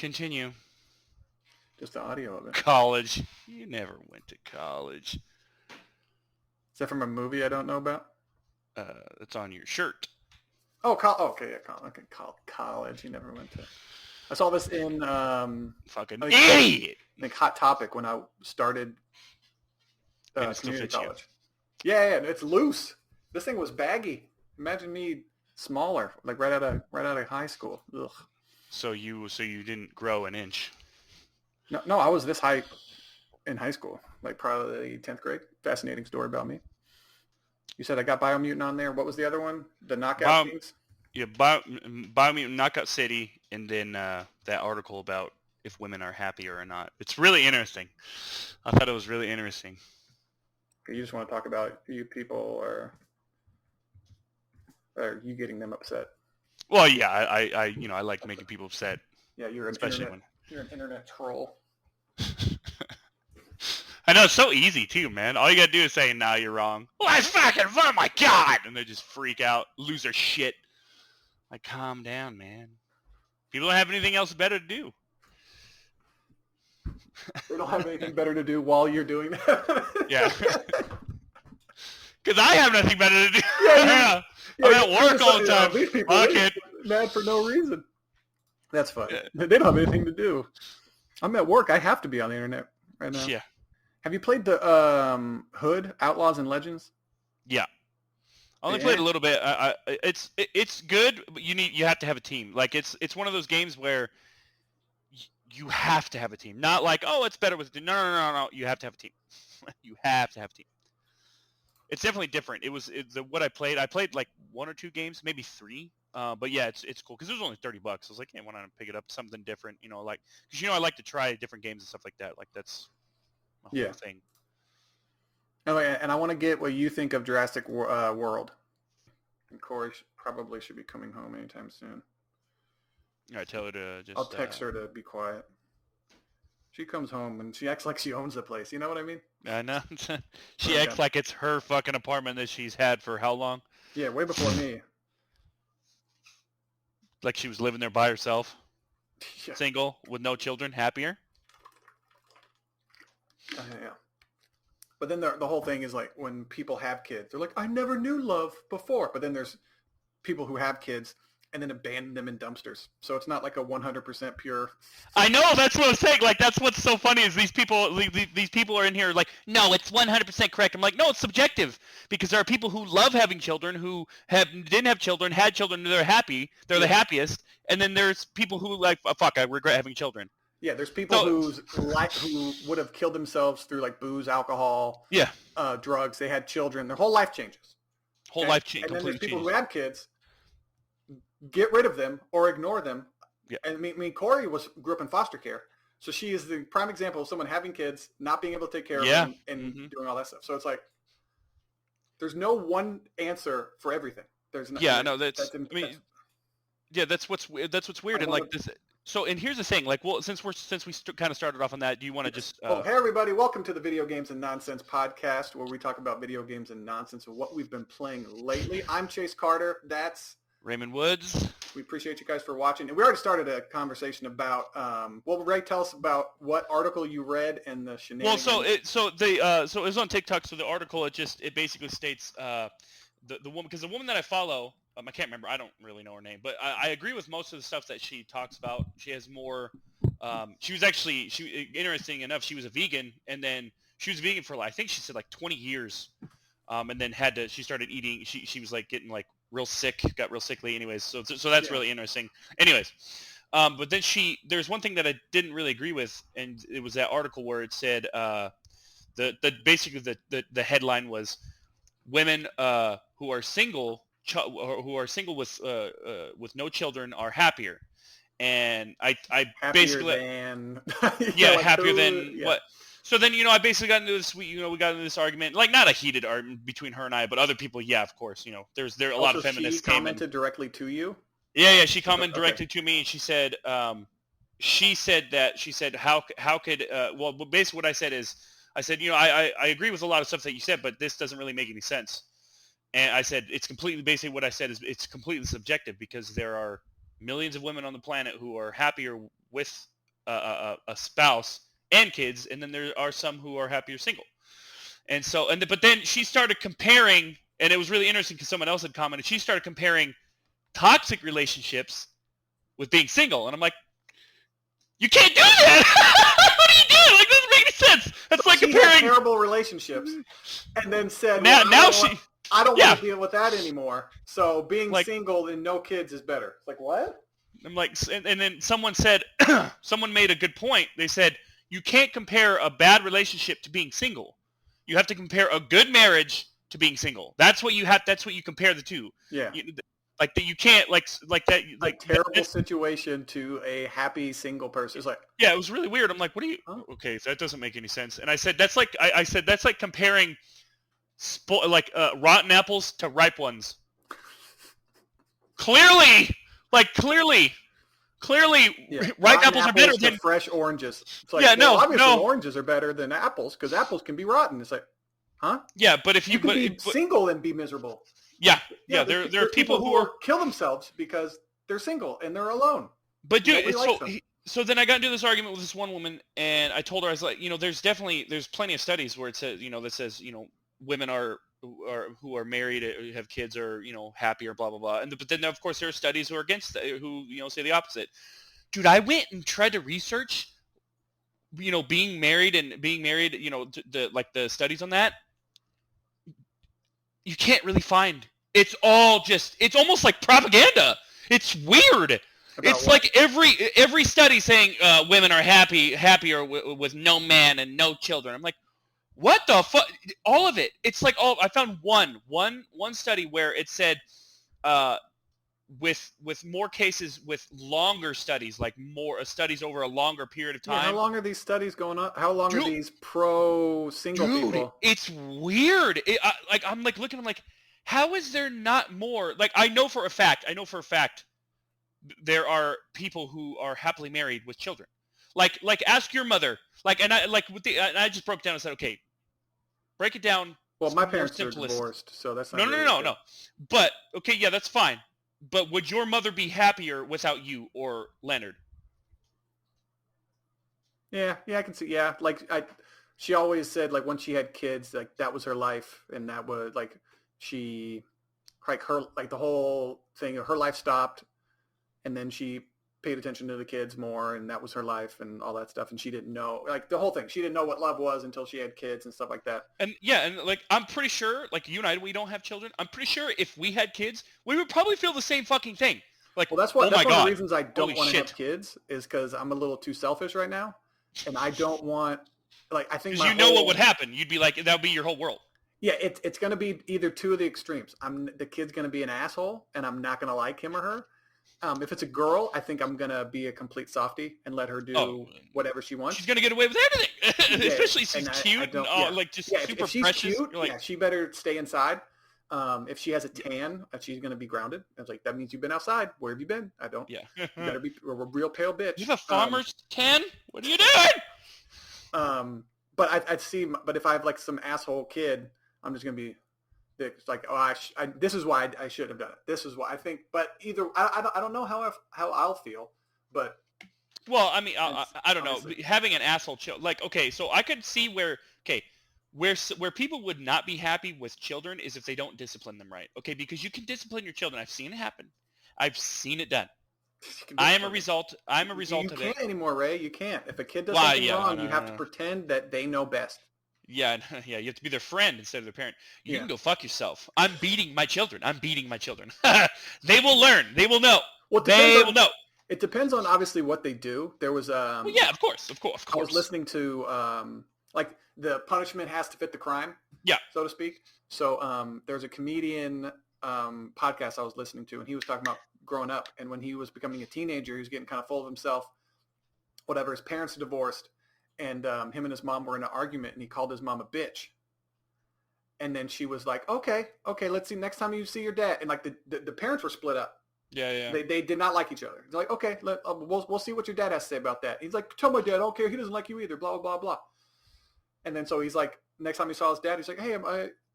Continue. Just the audio of it. College. You never went to college. Is that from a movie I don't know about? It's on your shirt. Oh, okay, yeah, college. You never went to. I saw this in Fucking idiot. I think Hot Topic when I started community college. Yeah, it's loose. This thing was baggy. Imagine me smaller, like right out of high school. Ugh. So you didn't grow an inch. No, I was this height in high school, like probably 10th grade. Fascinating story about me. You said I got Biomutant on there. What was the other one? The knockout things? Yeah, Biomutant Knockout City, and then that article about if women are happier or not. It's really interesting. I thought it was really interesting. You just want to talk about you people, or you getting them upset? Well, yeah, I like making people upset. Yeah, you're an internet troll. I know, it's so easy too, man. All you gotta do is say, "No, you're wrong." Well, that's fucking, oh my god, and they just freak out, lose their shit. Like, calm down, man. People don't have anything else better to do. They don't have anything better to do while you're doing that. Yeah. Because I have nothing better to do. Yeah. I'm at work all the time. These people are mad for no reason. That's fine. Yeah. They don't have anything to do. I'm at work. I have to be on the internet right now. Yeah. Have you played the Hood, Outlaws and Legends? Yeah. I only played a little bit. It's good, but you have to have a team. Like it's one of those games where you have to have a team. Not like, oh, it's better with a team. No. You have to have a team. You have to have a team. It's definitely different. What I played like 1 or 2 games, maybe 3. But yeah, it's cool because it was only $30. I was like, hey, why not pick it up? Something different, like because I like to try different games and stuff like that. Like that's my whole thing. Oh, and I want to get what you think of Jurassic World. And Corey probably should be coming home anytime soon. All right, tell her to just... I'll text her to be quiet. She comes home and she acts like she owns the place. You know what I mean? I know. She acts like it's her fucking apartment that she's had for how long? Yeah, way before me. Like she was living there by herself? Yeah. Single, with no children, happier? Yeah. But then the whole thing is like when people have kids, they're like, I never knew love before. But then there's people who have kids and then abandon them in dumpsters. So it's not like a 100% pure. I know, that's what I'm saying. Like, that's what's so funny is these people are in here like, no, it's 100% correct. I'm like, no, it's subjective because there are people who love having children who didn't have children, had children, and they're happy. They're the happiest. And then there's people who like, oh, fuck, I regret having children. Yeah, there's people who would have killed themselves through like booze, alcohol, drugs. They had children. Their whole life changes. Life changes. And then there's people who have kids. Get rid of them or ignore them. Yeah. And I mean, Corey grew up in foster care, so she is the prime example of someone having kids, not being able to take care of them, and doing all that stuff. So it's like there's no one answer for everything. There's no. Yeah, no, that's what's weird, and like this. So, and here's the thing, like, well, since we kind of started off on that, do you want to just... hey, everybody, welcome to the Video Games and Nonsense podcast, where we talk about video games and nonsense and what we've been playing lately. I'm Chase Carter. That's... Raymond Woods. We appreciate you guys for watching. And we already started a conversation about... Ray, tell us about what article you read and the shenanigans. Well, so it was on TikTok, so the article, it basically states the woman... Because the woman that I follow... I can't remember. I don't really know her name, but I agree with most of the stuff that she talks about. She has more. Interesting enough, she was a vegan, and then she was vegan for I think she said like 20 years, and then she started eating. She was like getting like real sick, got real sickly. Anyways, so that's really interesting. Anyways, but then there's one thing that I didn't really agree with, and it was that article where it said basically the headline was women who are single. Who are single with no children are happier, and I happier basically than happier than what. So then I basically got into this. We got into this argument, like not a heated argument between her and I, but other people. Yeah, of course. There are a lot of feminists. She commented directly to you. Yeah. She commented directly to me, and she said how could well basically what I said is I said I agree with a lot of stuff that you said, but this doesn't really make any sense. And I said, basically what I said is it's completely subjective because there are millions of women on the planet who are happier with a spouse and kids, and then there are some who are happier single. And so, but then she started comparing, and it was really interesting because someone else had commented. She started comparing toxic relationships with being single, and I'm like, you can't do that. What are you doing? Like, doesn't make any sense. That's like she comparing had terrible relationships, and then said, now. well, Now she. I don't want to deal with that anymore. So being like, single and no kids is better. It's like, what? I'm like, and then someone said, someone made a good point. They said, you can't compare a bad relationship to being single. You have to compare a good marriage to being single. That's what you have. That's what you compare the two. Yeah. Like that, you can't like that. Like terrible situation to a happy single person. It's like, yeah, it was really weird. I'm like, what are you? Huh? Okay, so that doesn't make any sense. And I said, that's like, I said, that's like comparing, rotten apples to ripe ones. Clearly, yeah. ripe apples are better than fresh oranges. It's like, obviously oranges are better than apples because apples can be rotten. It's like, huh? Yeah, but if you can be single and be miserable. Yeah. There are people who kill themselves because they're single and they're alone. But dude, so then I got into this argument with this one woman, and I told her, I was like, there's plenty of studies where it says, that says, women who are married, have kids, are happier, blah blah blah. And but then of course there are studies who are against who say the opposite. Dude, I went and tried to research, being married, the studies on that. You can't really find. It's almost like propaganda. It's weird. It's like every study saying women are happier with no man and no children. I'm like, what the fuck? All of it. It's like I found one study where it said with more cases with longer studies, like more studies over a longer period of time. Yeah, how long are these studies going on? How long are these pro single people? It's weird. I'm like looking. I'm like, how is there not more? Like, I know for a fact, there are people who are happily married with children. Like ask your mother. And I just broke down and said, okay, break it down. Well, my parents are divorced, so that's not no. But okay, yeah, that's fine. But would your mother be happier without you or Leonard? Yeah, I can see. Yeah, she always said, like, when she had kids, like, that was her life, and that was like the whole thing, her life stopped, and then she paid attention to the kids more, and that was her life and all that stuff. And she didn't know, like, the whole thing. She didn't know what love was until she had kids and stuff like that. And yeah, and like, I'm pretty sure, like, you and I, we don't have children. I'm pretty sure if we had kids, we would probably feel the same fucking thing. Like, well, that's one of the reasons I don't want to have kids, is because I'm a little too selfish right now, and I don't want, like, I think because what would happen. You'd be like, that would be your whole world. Yeah, it's going to be either two of the extremes. The kid's going to be an asshole, and I'm not going to like him or her. If it's a girl, I think I'm going to be a complete softie and let her do whatever she wants. She's going to get away with everything. Yeah, especially she's cute and like just super if she's precious. Cute, like, she better stay inside. If she has a tan, she's going to be grounded. I was like, that means you've been outside. Where have you been? I don't. Yeah. You better be a real pale bitch. You have a farmer's tan? What are you doing? But I'd see. But if I have, like, some asshole kid, I'm just going to be. It's like, this is why I should have done it. This is why I think. But either I don't know how I'll feel. But well, I mean, I don't know. Having an asshole child, like, okay, so I could see where people would not be happy with children is if they don't discipline them right. Okay, because you can discipline your children. I've seen it happen. I've seen it done. I'm a result of it. You can't anymore, Ray. You can't. If a kid does something wrong, you have to pretend that they know best. Yeah, you have to be their friend instead of their parent. You can go fuck yourself. I'm beating my children. They will learn. They will know. They will know. It depends on obviously what they do. There was well, yeah, of course. I was listening to like, the punishment has to fit the crime. Yeah, so to speak. So there's a comedian podcast I was listening to, and he was talking about growing up, and when he was becoming a teenager, he was getting kind of full of himself. Whatever, his parents are divorced. And him and his mom were in an argument, and he called his mom a bitch. And then she was like, okay, let's see, next time you see your dad. And, like, the parents were split up. Yeah. They did not like each other. They're like, okay, we'll see what your dad has to say about that. He's like, tell my dad, I don't care. He doesn't like you either, blah, blah, blah, blah. And then so he's like, next time he saw his dad, he's like, hey,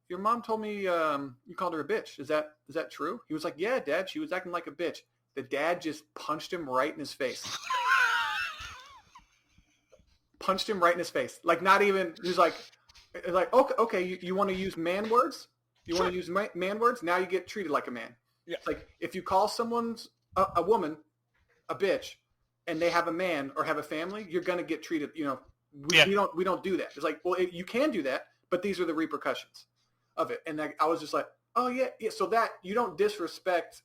your mom told me you called her a bitch. Is that true? He was like, yeah, Dad, she was acting like a bitch. The dad just punched him right in his face. punched him right in his face. Like not even. He was like, okay, you want to use man words? You want to use man words? Now you get treated like a man. Yeah. It's like if you call someone's a woman a bitch, and they have a man or have a family, you're gonna get treated. You know, we don't do that. It's like, well, you can do that, but these are the repercussions of it. And I was just like, oh yeah. So that you don't disrespect.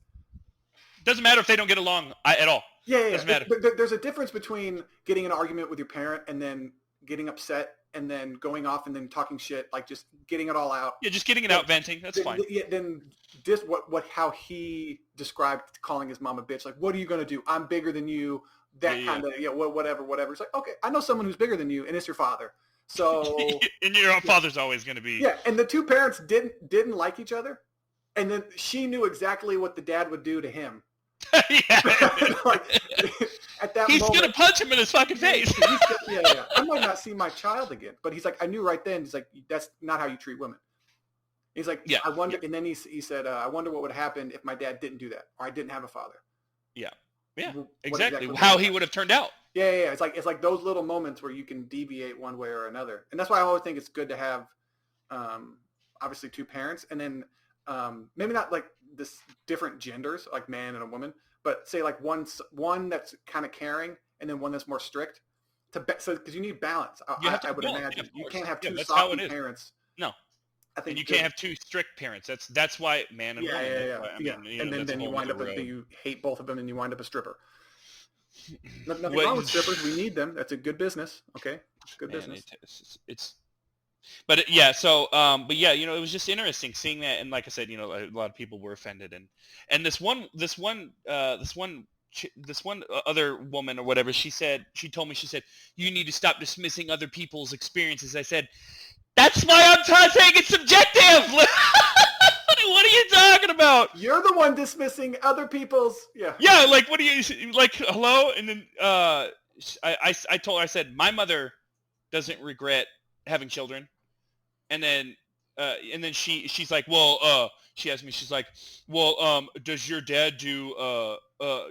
Doesn't matter if they don't get along at all. Yeah. Doesn't matter. There's a difference between getting an argument with your parent and then getting upset and then going off and then talking shit, like just getting it all out. Yeah, just getting it out, venting. That's fine. Yeah, then how he described calling his mom a bitch. Like, what are you going to do? I'm bigger than you. That kind of, whatever. It's like, okay, I know someone who's bigger than you, and it's your father. So, and your father's always going to be. Yeah, and the two parents didn't like each other, and then she knew exactly what the dad would do to him. Yeah. Like, at that he's moment, going to punch him in his fucking face. Yeah. I might not see my child again, but he's like, I knew right then. He's like, that's not how you treat women. He's like, I wonder, and then he said, I wonder what would happen if my dad didn't do that, or I didn't have a father. Yeah, exactly. How he would have turned out. Yeah. It's like those little moments where you can deviate one way or another, and that's why I always think it's good to have, obviously, two parents, and then maybe not like this different genders, like man and a woman, but say like one that's kind of caring, and then one that's more strict. Because you need balance. I would imagine you can't have two soft parents. No. I think and you can't have two strict parents. That's why man and woman. Yeah. And then you wind up you hate both of them, and you wind up a stripper. Nothing wrong with strippers. We need them. That's a good business. Okay, it's good business. But yeah. So, but yeah, it was just interesting seeing that, and like I said, a lot of people were offended, and this one other woman or whatever, she told me, you need to stop dismissing other people's experiences. I said, that's why I'm saying it's subjective. What are you talking about? You're the one dismissing other people's. Yeah, like what do you like? Hello, and then I told her, I said, my mother doesn't regret having children, and then she's like, well, she asked me, she's like, well, does your dad do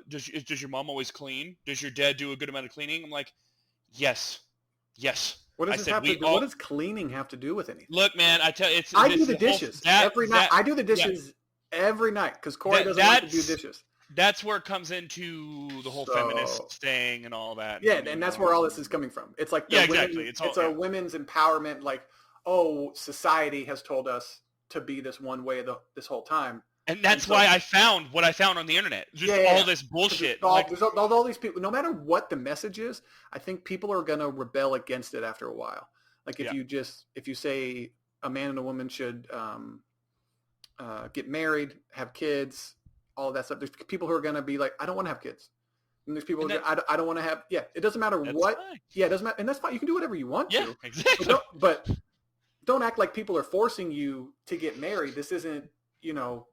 does your mom always clean? Does your dad do a good amount of cleaning? I'm like, yes. What does what does cleaning have to do with anything? Look, man, I tell you, I do the dishes every night. I do the dishes every night because Corey doesn't like to do dishes. That's where it comes into the whole feminist thing and all that. Yeah, and that's where all this is coming from. It's like exactly. It's a women's empowerment. Like, oh, society has told us to be this one way this whole time. And that's why I found what I found on the internet. Just all this bullshit. There's all these people, no matter what the message is, I think people are going to rebel against it after a while. Like if you say a man and a woman should get married, have kids, all of that stuff, there's people who are going to be like, I don't want to have kids. And there's people I don't want to have, it doesn't matter what. Fine. Yeah, it doesn't matter. And that's fine. You can do whatever you want to. Yeah, exactly. But don't act like people are forcing you to get married. This isn't, or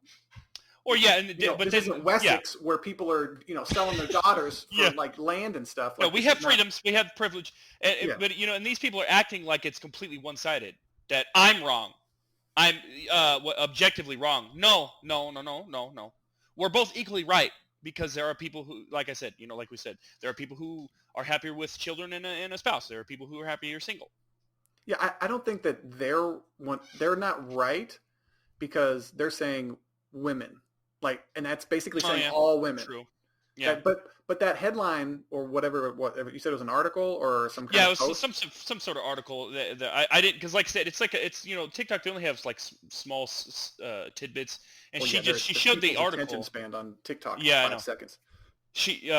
but this isn't Wessex where people are, selling their daughters for like land and stuff. Like, we have freedoms, we have privilege, but and these people are acting like it's completely one-sided. That I'm wrong, I'm objectively wrong. No. We're both equally right because there are people who, like I said, like we said, there are people who are happier with children and a spouse. There are people who are happier single. Yeah, I don't think that they're not right. Because they're saying women, and that's basically saying all women. True. Yeah. But that headline or whatever you said, it was an article or some kind of post? some sort of article that I didn't, because like I said, it's TikTok, they only have like small tidbits, and she showed the article. Attention span on TikTok. 5 seconds. She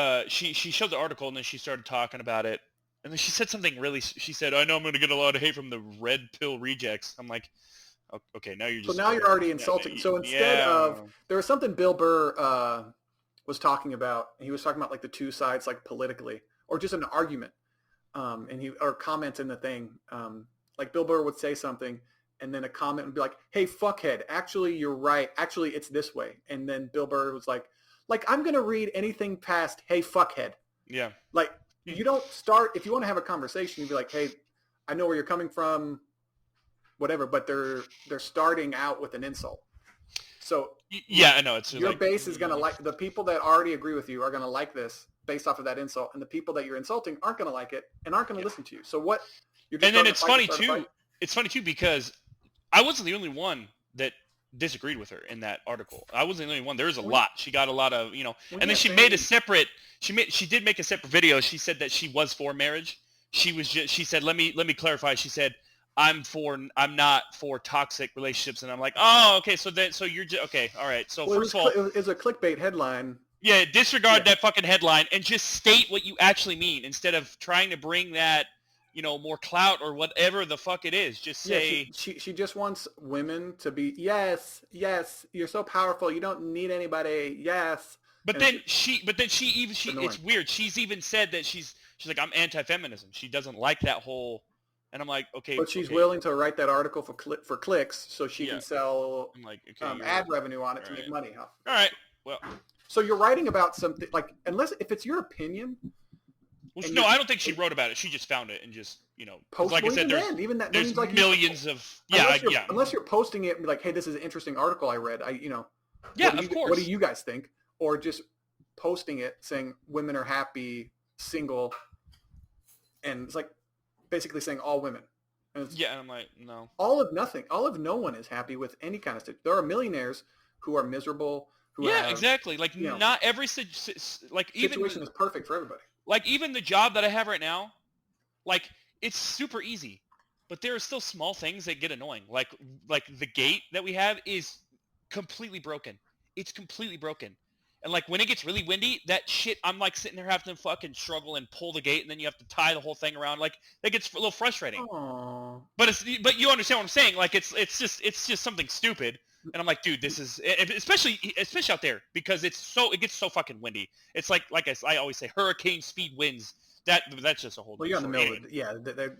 showed the article, and then she started talking about it, and then she said something really. She said, "I know I'm going to get a lot of hate from the red pill rejects." I'm like, okay, now you're just... So now you're already insulting. So instead of... There was something Bill Burr was talking about. He was talking about like the two sides, like politically, or just an argument. Or comments in the thing. Like Bill Burr would say something, and then a comment would be like, hey, fuckhead, actually, you're right. Actually, it's this way. And then Bill Burr was like, I'm going to read anything past, hey, fuckhead. Yeah. Like, you don't start... If you want to have a conversation, you'd be like, hey, I know where you're coming from, whatever, but they're starting out with an insult. So I know it's your base is going to like the people that already agree with you are going to like this, based off of that insult, and the people that you're insulting aren't going to like it and aren't going to listen to you. So what? You're just And then starting it's to funny fight. too. It's funny too because I wasn't the only one that disagreed with her in that article. I wasn't the only one. There was a lot. She got a lot of, Well, and then she made a separate. She did make a separate video. She said that she was for marriage. She said, let me clarify. She said, I'm not for toxic relationships. And I'm like, oh, okay. So you're just, okay. All right. So Well, first of all, it was a clickbait headline. yeah, disregard that fucking headline and just state what you actually mean instead of trying to bring that, more clout or whatever the fuck it is. Just say she just wants women to be, yes, you're so powerful. You don't need anybody. Yes. But then it's annoying. weird. She's even said that she's like, I'm anti-feminism. She doesn't like that whole, and I'm like, okay. But she's okay. willing to write that article for clicks so she can sell I'm like, okay, ad revenue on it to make money. Huh? All right. Well, so you're writing about something like, if it's your opinion. Well, no, I don't think she wrote about it. She just found it and just, post. like I said, there's means like millions of unless you're posting it like, hey, this is an interesting article I read. Of course. What do you guys think? Or just posting it saying women are happy, single, and it's like basically saying all women. And I'm like, no. All of nothing. All of no one is happy with any kind of stuff. There are millionaires who are miserable. Exactly. Like not every situation is perfect for everybody. Like even the job that I have right now, like it's super easy, but there are still small things that get annoying. Like the gate that we have is completely broken. It's completely broken. And like when it gets really windy, that shit, I'm like sitting there having to fucking struggle and pull the gate, and then you have to tie the whole thing around. Like that gets a little frustrating. Aww. But you understand what I'm saying? Like it's just something stupid. And I'm like, dude, this is especially out there because it gets so fucking windy. It's like I always say, hurricane speed winds. That's just a whole. Well, you're in the middle.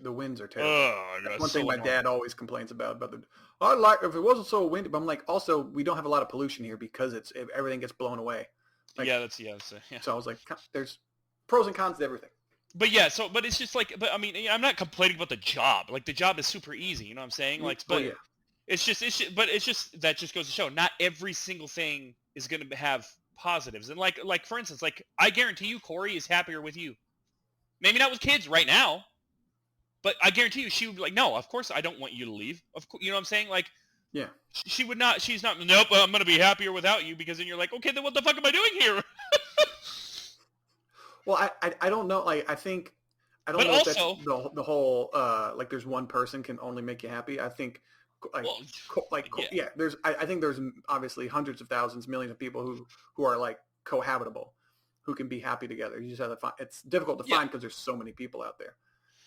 The winds are terrible. That's one thing my dad always complains about the. I like if it wasn't so windy, but I'm like, also we don't have a lot of pollution here because everything gets blown away. Like, So I was like, there's pros and cons to everything. But but it's just like, but I mean, I'm not complaining about the job. Like the job is super easy. You know what I'm saying? Like, but it's just that just goes to show not every single thing is going to have positives. And like for instance, like I guarantee you, Corey is happier with you. Maybe not with kids right now, but I guarantee you she would be like, no, of course I don't want you to leave. Of course, you know what I'm saying? Like, yeah, she would not. She's not. Nope, I'm going to be happier without you because then you're like, okay, then what the fuck am I doing here? Well, I don't know. Like I think I don't but know also, if that's the whole like there's one person can only make you happy. I think there's I think there's obviously hundreds of thousands, millions of people who are like cohabitable, who can be happy together. You just have to find. It's difficult to find because there's so many people out there.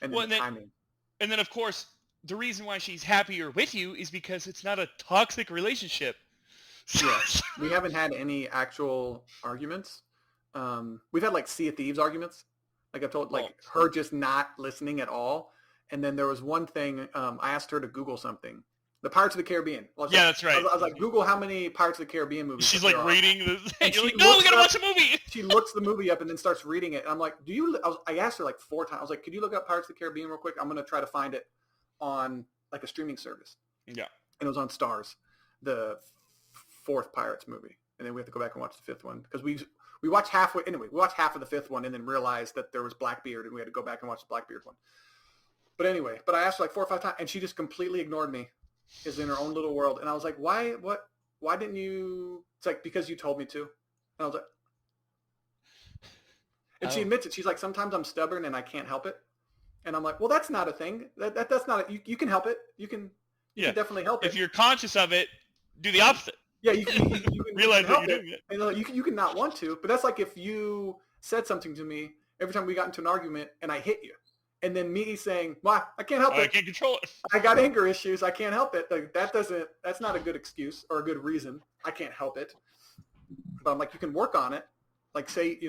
And then timing. And then of course the reason why she's happier with you is because it's not a toxic relationship. Yeah, we haven't had any actual arguments. We've had like Sea of Thieves arguments. Like I've told, her just not listening at all. And then there was one thing I asked her to Google something. The Pirates of the Caribbean. That's right. I was like, Google how many Pirates of the Caribbean movies. She's like reading the and you're like, no, we gotta watch a movie. She looks the movie up and then starts reading it. And I'm like, I asked her like 4 times. I was like, could you look up Pirates of the Caribbean real quick? I'm going to try to find it on like a streaming service. Yeah. And it was on Stars, the 4th Pirates movie. And then we have to go back and watch the 5th one because we watched halfway. Anyway, we watched half of the 5th one and then realized that there was Blackbeard and we had to go back and watch the Blackbeard one. But anyway, I asked her like 4 or 5 times and she just completely ignored me. Is in her own little world. And I was like, why didn't you? It's like, because you told me to. And I was like, and she admits it. She's like, sometimes I'm stubborn and I can't help it. And I'm like, well, that's not a thing. That's not you can help it. You can definitely help it. If you're conscious of it, do the opposite. Yeah, you can realize that you're doing it. And you can not want to, but that's like if you said something to me every time we got into an argument and I hit you. And then me saying, well, I can't help it. I can't control it. I got anger issues. I can't help it. Like, that's not a good excuse or a good reason. I can't help it. But I'm like, you can work on it. Like say,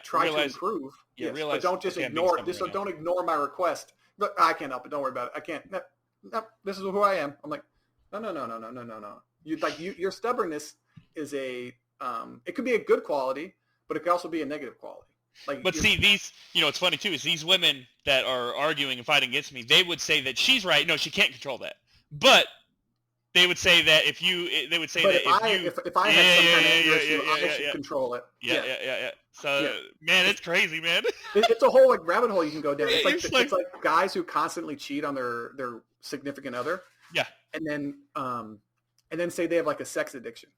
try to improve. Yeah, yes, but don't just ignore it. Don't ignore my request. Look, I can't help it. Don't worry about it. I can't. No, this is who I am. I'm like, no. Your stubbornness is it could be a good quality, but it could also be a negative quality. But see, these, it's funny too, is these women that are arguing and fighting against me, they would say that she's right. No, she can't control that. But They would say that if you, they would say But that if you, if I had some kind of anger issue, I should control it. yeah. So, man, it's crazy, man. It's a whole like rabbit hole you can go down. It's like You're it's like guys who constantly cheat on their significant other, yeah, and then say they have like a sex addiction,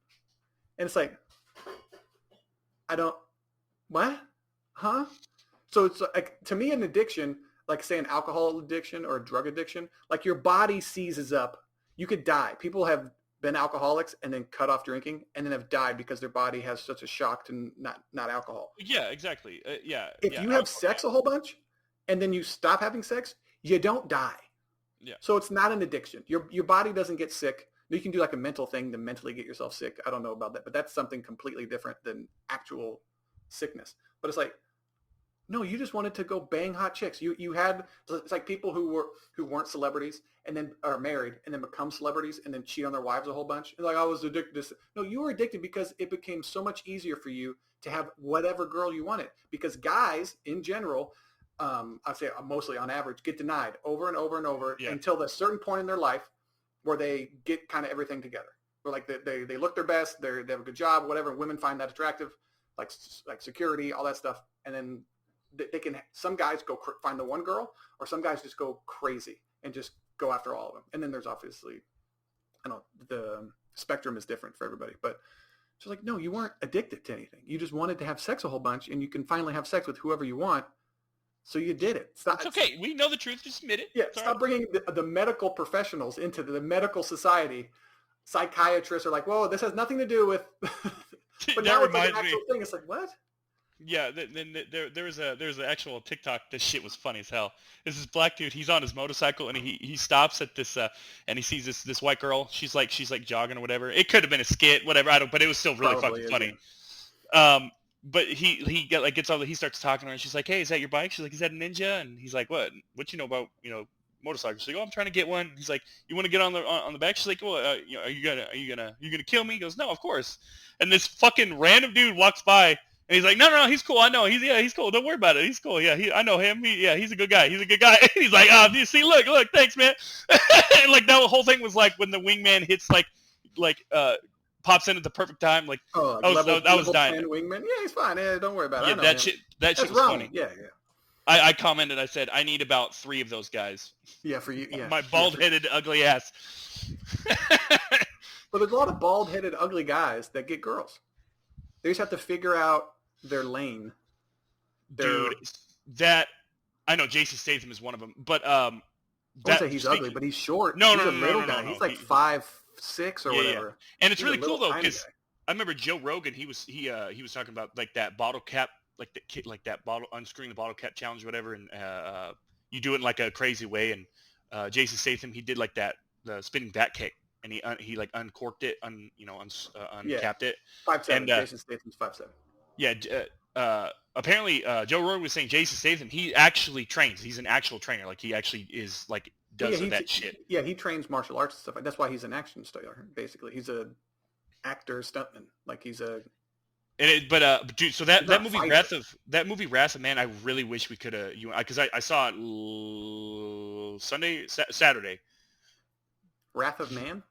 and it's like, I don't, what, huh? So it's like, to me, an addiction, like say an alcohol addiction or a drug addiction, like your body seizes up. You could die. People have been alcoholics and then cut off drinking and then have died because their body has such a shock to not alcohol. Yeah, exactly. If you have sex a whole bunch and then you stop having sex, you don't die. Yeah. So it's not an addiction. Your body doesn't get sick. You can do like a mental thing to mentally get yourself sick. I don't know about that, but that's something completely different than actual sickness. But it's like, no, you just wanted to go bang hot chicks. You had, it's like people who weren't celebrities and then are married and then become celebrities and then cheat on their wives a whole bunch. And like, I was addicted to this. No, you were addicted because it became so much easier for you to have whatever girl you wanted. Because guys in general, I'd say mostly on average, get denied over and over and over until there's a certain point in their life where they get kind of everything together. Where like they look their best, they have a good job, whatever. Women find that attractive, like security, all that stuff, and then they can. Some guys go find the one girl, or some guys just go crazy and just go after all of them. And then there's obviously, I don't know, the spectrum is different for everybody, but it's like, no, you weren't addicted to anything. You just wanted to have sex a whole bunch, and you can finally have sex with whoever you want. So you did it. It's okay. We know the truth. Just admit it. Yeah. Stop bringing the medical professionals into the medical society. Psychiatrists are like, whoa, this has nothing to do with. But now it's like an actual thing. It's like, what? Yeah, then there was an actual TikTok. This shit was funny as hell. There's this black dude. He's on his motorcycle and he stops at this and he sees this white girl. She's like jogging or whatever. It could have been a skit, whatever. I don't. But it was still really fucking funny. But he gets all. He starts talking to her and she's like, "Hey, is that your bike?" She's like, "Is that a Ninja?" And he's like, "What? What you know about motorcycles?" She's like, "Oh, I'm trying to get one." He's like, "You want to get on the back?" She's like, "Well, are you gonna kill me?" He goes, "No, of course." And this fucking random dude walks by. And he's like, no, he's cool. I know. He's cool. Don't worry about it. He's cool. Yeah, I know him. He's a good guy. He's a good guy. And he's like, you see, look, thanks, man. And like that whole thing was like when the wingman hits pops in at the perfect time. Like, I was dying. Wingman. Yeah, he's fine. Yeah, don't worry about it. Yeah, that shit was funny. Yeah. I commented. I said, I need about 3 of those guys. Yeah, for you. Yeah. My bald-headed, ugly ass. But there's a lot of bald-headed, ugly guys that get girls. They just have to figure out their lane. Dude, that I know Jason Statham is one of them, but I won't say he's ugly, but he's short. He's a little guy. He's like 5'6" or whatever. Yeah. And it's really cool though because I remember Joe Rogan. He was talking about like that bottle cap, like that bottle unscrewing the bottle cap challenge, or whatever, and you do it in like a crazy way. And Jason Statham, he did like the spinning back kick. And he like uncorked it, uncapped it. 5'7". Jason Statham's 5'7". Yeah. Apparently, Joe Rogan was saying Jason Statham. He actually trains. He's an actual trainer. Like he actually is like does that shit. Yeah, he trains martial arts and stuff. That's why he's an action star. Basically, he's a actor stuntman. Like he's a. But dude, so that movie Wrath of Man, I really wish we could have because I saw it Saturday. Wrath of Man.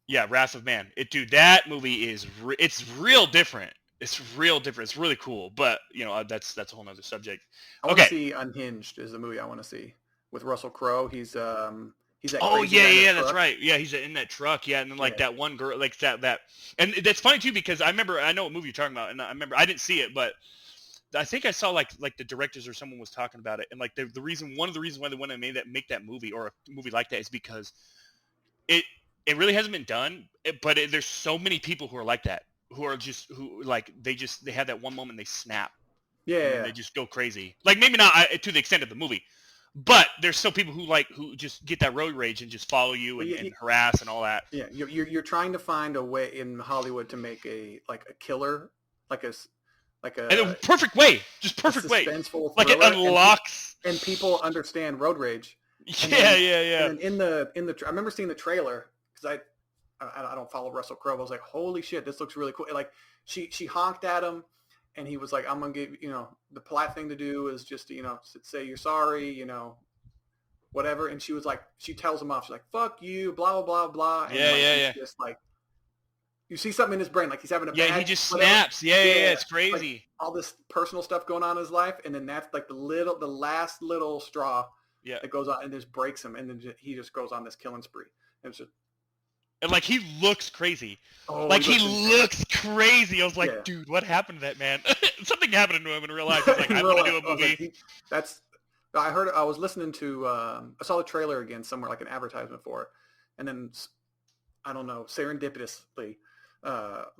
Yeah, Wrath of Man. That movie is it's real different. It's real different. It's really cool, but that's a whole nother subject. I want to see Unhinged is the movie I want to see with Russell Crowe. He's that. Oh yeah, that's right. Yeah, he's in that truck. Yeah, and then that one girl, like that, and that's funny too because I know what movie you're talking about, and I remember I didn't see it, but I think I saw like the directors or someone was talking about it, and like one of the reasons why they want to make that movie or a movie like that is because it really hasn't been done, but there's so many people who are like that, who they have that one moment they snap. Yeah. They just go crazy. Like maybe not to the extent of the movie, but there's still people who just get that road rage and just follow you and harass and all that. Yeah, you're trying to find a way in Hollywood to make a killer, like a perfect way, just perfect way, like it unlocks and people understand road rage. Yeah. And in the I remember seeing the trailer because I don't follow Russell Crowe. I was like, holy shit, this looks really cool. Like she honked at him, and he was like, I'm gonna give the polite thing to do is just say you're sorry, whatever, and she was like, she tells him off. She's like, fuck you, blah, blah, blah, blah. And Yeah, like, yeah, he's yeah. just like, you see something in his brain, like he's having a Yeah, bad, he just whatever. snaps. Yeah, yeah, yeah. It's Like crazy. all this personal stuff going on in his life, and then that's like the last little straw Yeah. that goes on and just breaks him, and then he just goes on this killing spree. And it's just, And like he looks crazy. oh, Like he insane. looks crazy. I was like, Yeah. dude, what happened to that man? Something happened to him in real life. He's like, In I'm real gonna do life, a I was movie. like, I was listening to, I saw the trailer again somewhere, like an advertisement for it, and then I don't know, serendipitously,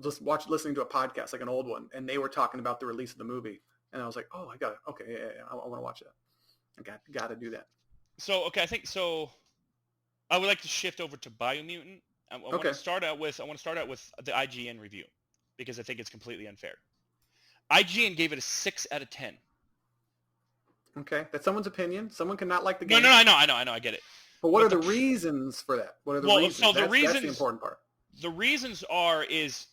listening to a podcast, like an old one, and they were talking about the release of the movie, and I was like, oh, I got it. Okay, yeah, I want to watch that. I got to do that. So okay, I think so. I would like to shift over to Biomutant. I want Okay. to start out with the IGN review because I think it's completely unfair. IGN gave it a 6 out of 10. Okay, that's someone's opinion. Someone cannot like the No, game. no, I know, I get it. But what But are the reasons for that? What are the Well, reasons? so the That's reasons- the important part. The reasons is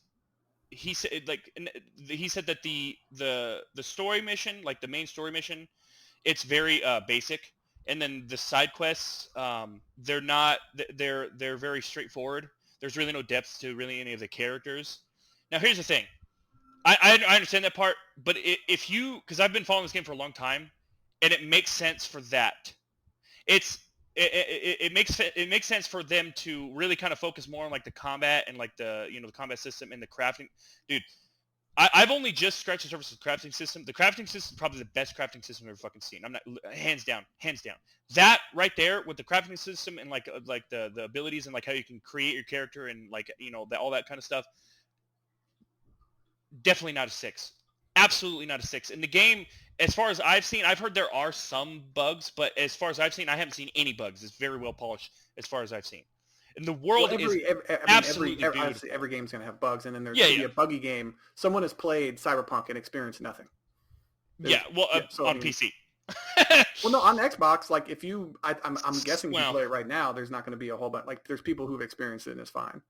he said that the story mission, like the main story mission, it's very basic, and then the side quests, they're very straightforward. There's really no depth to really any of the characters. Now here's the thing, I understand that part, but if you, because I've been following this game for a long time, and it makes sense for that. It makes sense for them to really kind of focus more on like the combat and like the combat system and the crafting. Dude, I've only just scratched the surface of the crafting system. The crafting system is probably the best crafting system I've ever fucking seen. I'm not, hands down. That right there with the crafting system and like the abilities and like how you can create your character and like all that kind of stuff. Definitely not a 6. Absolutely not a 6. In the game, as far as I've seen, I've heard there are some bugs, but as far as I've seen, I haven't seen any bugs. It's very well polished as far as I've seen. And the world is absolutely beautiful. Obviously every game's going to have bugs, and then there's Yeah, going to be a buggy game. Someone has played Cyberpunk and experienced nothing. On PC. Well, no, on Xbox, like if you, I'm guessing if you Well- play it right now, there's not going to be a whole bunch. Like there's people who've experienced it and it's fine.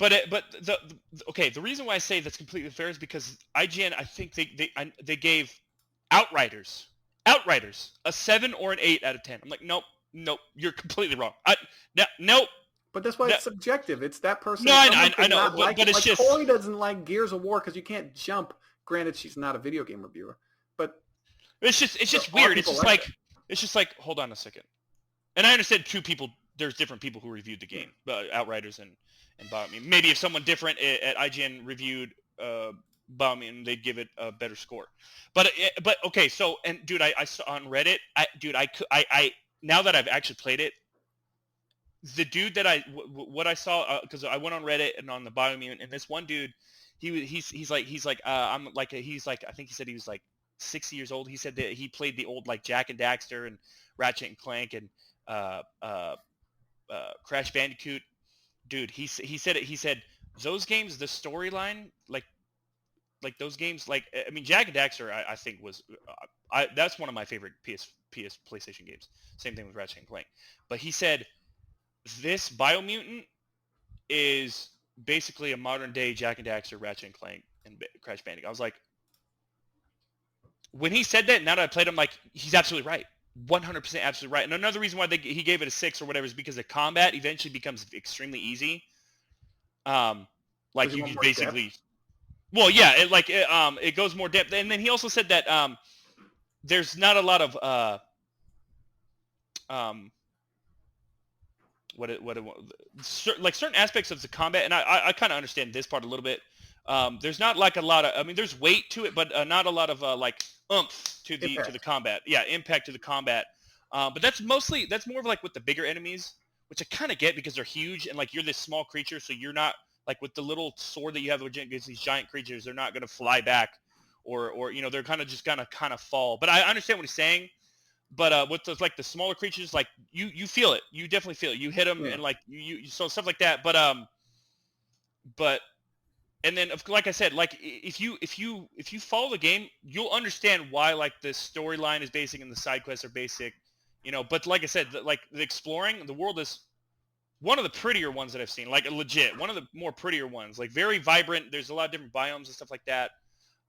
But the reason why I say that's completely fair is because IGN, I think they gave Outriders a 7 or an 8 out of 10. I'm like, nope, you're completely wrong. Nope. But that's why it's subjective. It's that person. No, Someone I could know, not but like it. it's Like just- Corey doesn't like Gears of War because you can't jump. Granted, she's not a video game reviewer, but It's just There are weird. It's people just like it's just like, hold on a second. And I understand there's different people who reviewed the game, Outriders and Biomutant. Maybe if someone different at IGN reviewed Biomutant, they'd give it a better score. But okay, so, and dude, I saw on Reddit, I now that I've actually played it, the dude that what I saw, because I went on Reddit and on the Biomutant, and this one dude, he's like I think he said he was like 60 years old. He said that he played the old like Jak and Daxter and Ratchet and Clank and Crash Bandicoot. Dude, he said those games, the storyline, like those games, like, I mean, Jak and Daxter, I think was that's one of my favorite PS PlayStation games. Same thing with Ratchet and Clank. But he said this Biomutant is basically a modern day Jak and Daxter, Ratchet and Clank, and Crash Bandicoot. I was like, when he said that, now that I played him, like, he's absolutely right. 100% absolutely right. And another reason why he gave it a 6 or whatever is because the combat eventually becomes extremely easy. Like you can basically, depth? Well, yeah, it goes more depth. And then he also said that there's not a lot of like certain aspects of the combat, and I kind of understand this part a little bit. There's not like a lot of, I mean, there's weight to it, but not a lot of like oomph to the combat. Yeah, impact to the combat. But that's more of like with the bigger enemies, which I kind of get because they're huge and like you're this small creature, so you're not like with the little sword that you have against these giant creatures, they're not going to fly back or they're kind of just gonna kind of fall. But I understand what he's saying. But with the, like the smaller creatures, like you feel it, you definitely feel it. You hit them and like you so stuff like that. But and then like I said, like if you follow the game, you'll understand why like the storyline is basic and the side quests are basic, But like I said, like the exploring, the world is one of the prettier ones that I've seen. Like legit, one of the more prettier ones. Like very vibrant. There's a lot of different biomes and stuff like that.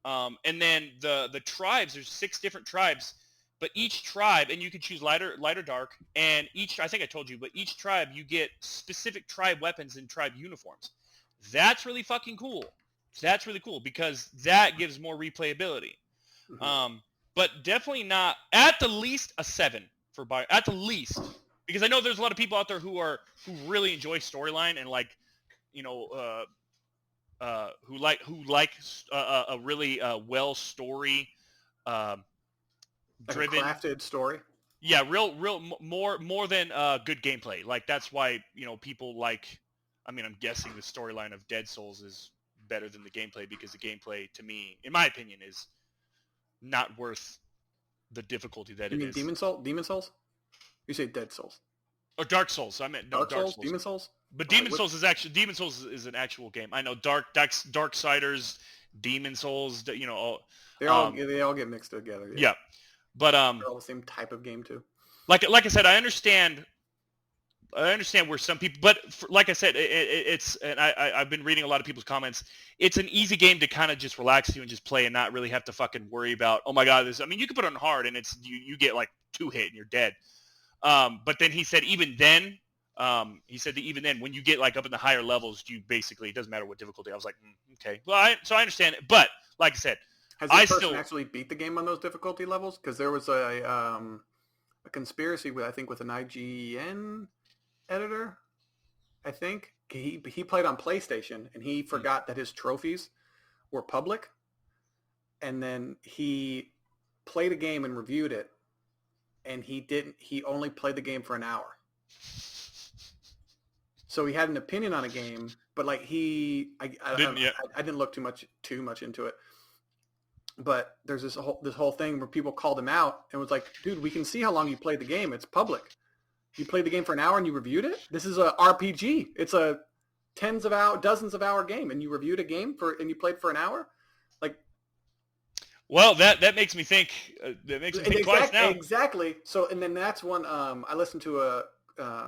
And then the tribes. There's 6 different tribes. but each tribe, and you can choose light or dark, and I think I told you, but each tribe you get specific tribe weapons and tribe uniforms. That's really fucking cool. That's really cool because that gives more replayability. Mm-hmm. But definitely not, at the least a 7 for Bio, at the least, because I know there's a lot of people out there who really enjoy storyline and like, you know, who like a really well story Like driven, a crafted story. yeah, real more than good gameplay. Like that's why, you know, people like, I mean, I'm guessing the storyline of Dead Souls is better than the gameplay because the gameplay, to me, in my opinion, is not worth the difficulty that You it mean is. Demon Souls? Demon Souls? You say Dead Souls? Or Dark Souls. I meant no, Dark Souls? Demon Souls? But Okay, Demon Souls is an actual game. I know Darksiders, Demon Souls. You know, they all get mixed together. yeah. But they're all the same type of game too. like I said, I understand where some people, but like I said, it's, and I've been reading a lot of people's comments. It's an easy game to kind of just relax you and just play and not really have to fucking worry about, oh my god, this. I mean, you can put it on hard and it's you get like 2 hit and you're dead. But then he said even then, when you get like up in the higher levels, you basically, it doesn't matter what difficulty. I was like, okay, well, I understand it, but like I said, has this person actually beat the game on those difficulty levels? Because there was a conspiracy with, I think, with an IGN editor. I think he played on PlayStation and he forgot that his trophies were public, and then he played a game and reviewed it, and he only played the game for an hour. So he had an opinion on a game, but like I didn't look too much into it. But there's this whole thing where people called him out and was like, dude, we can see how long you played the game. It's public. You played the game for an hour and you reviewed it? This is a RPG. It's a dozens of hour game, and you reviewed a game and you played for an hour? Like, well, that makes me think. That makes me think twice now. Exactly. So, and then that's one. I listened to a I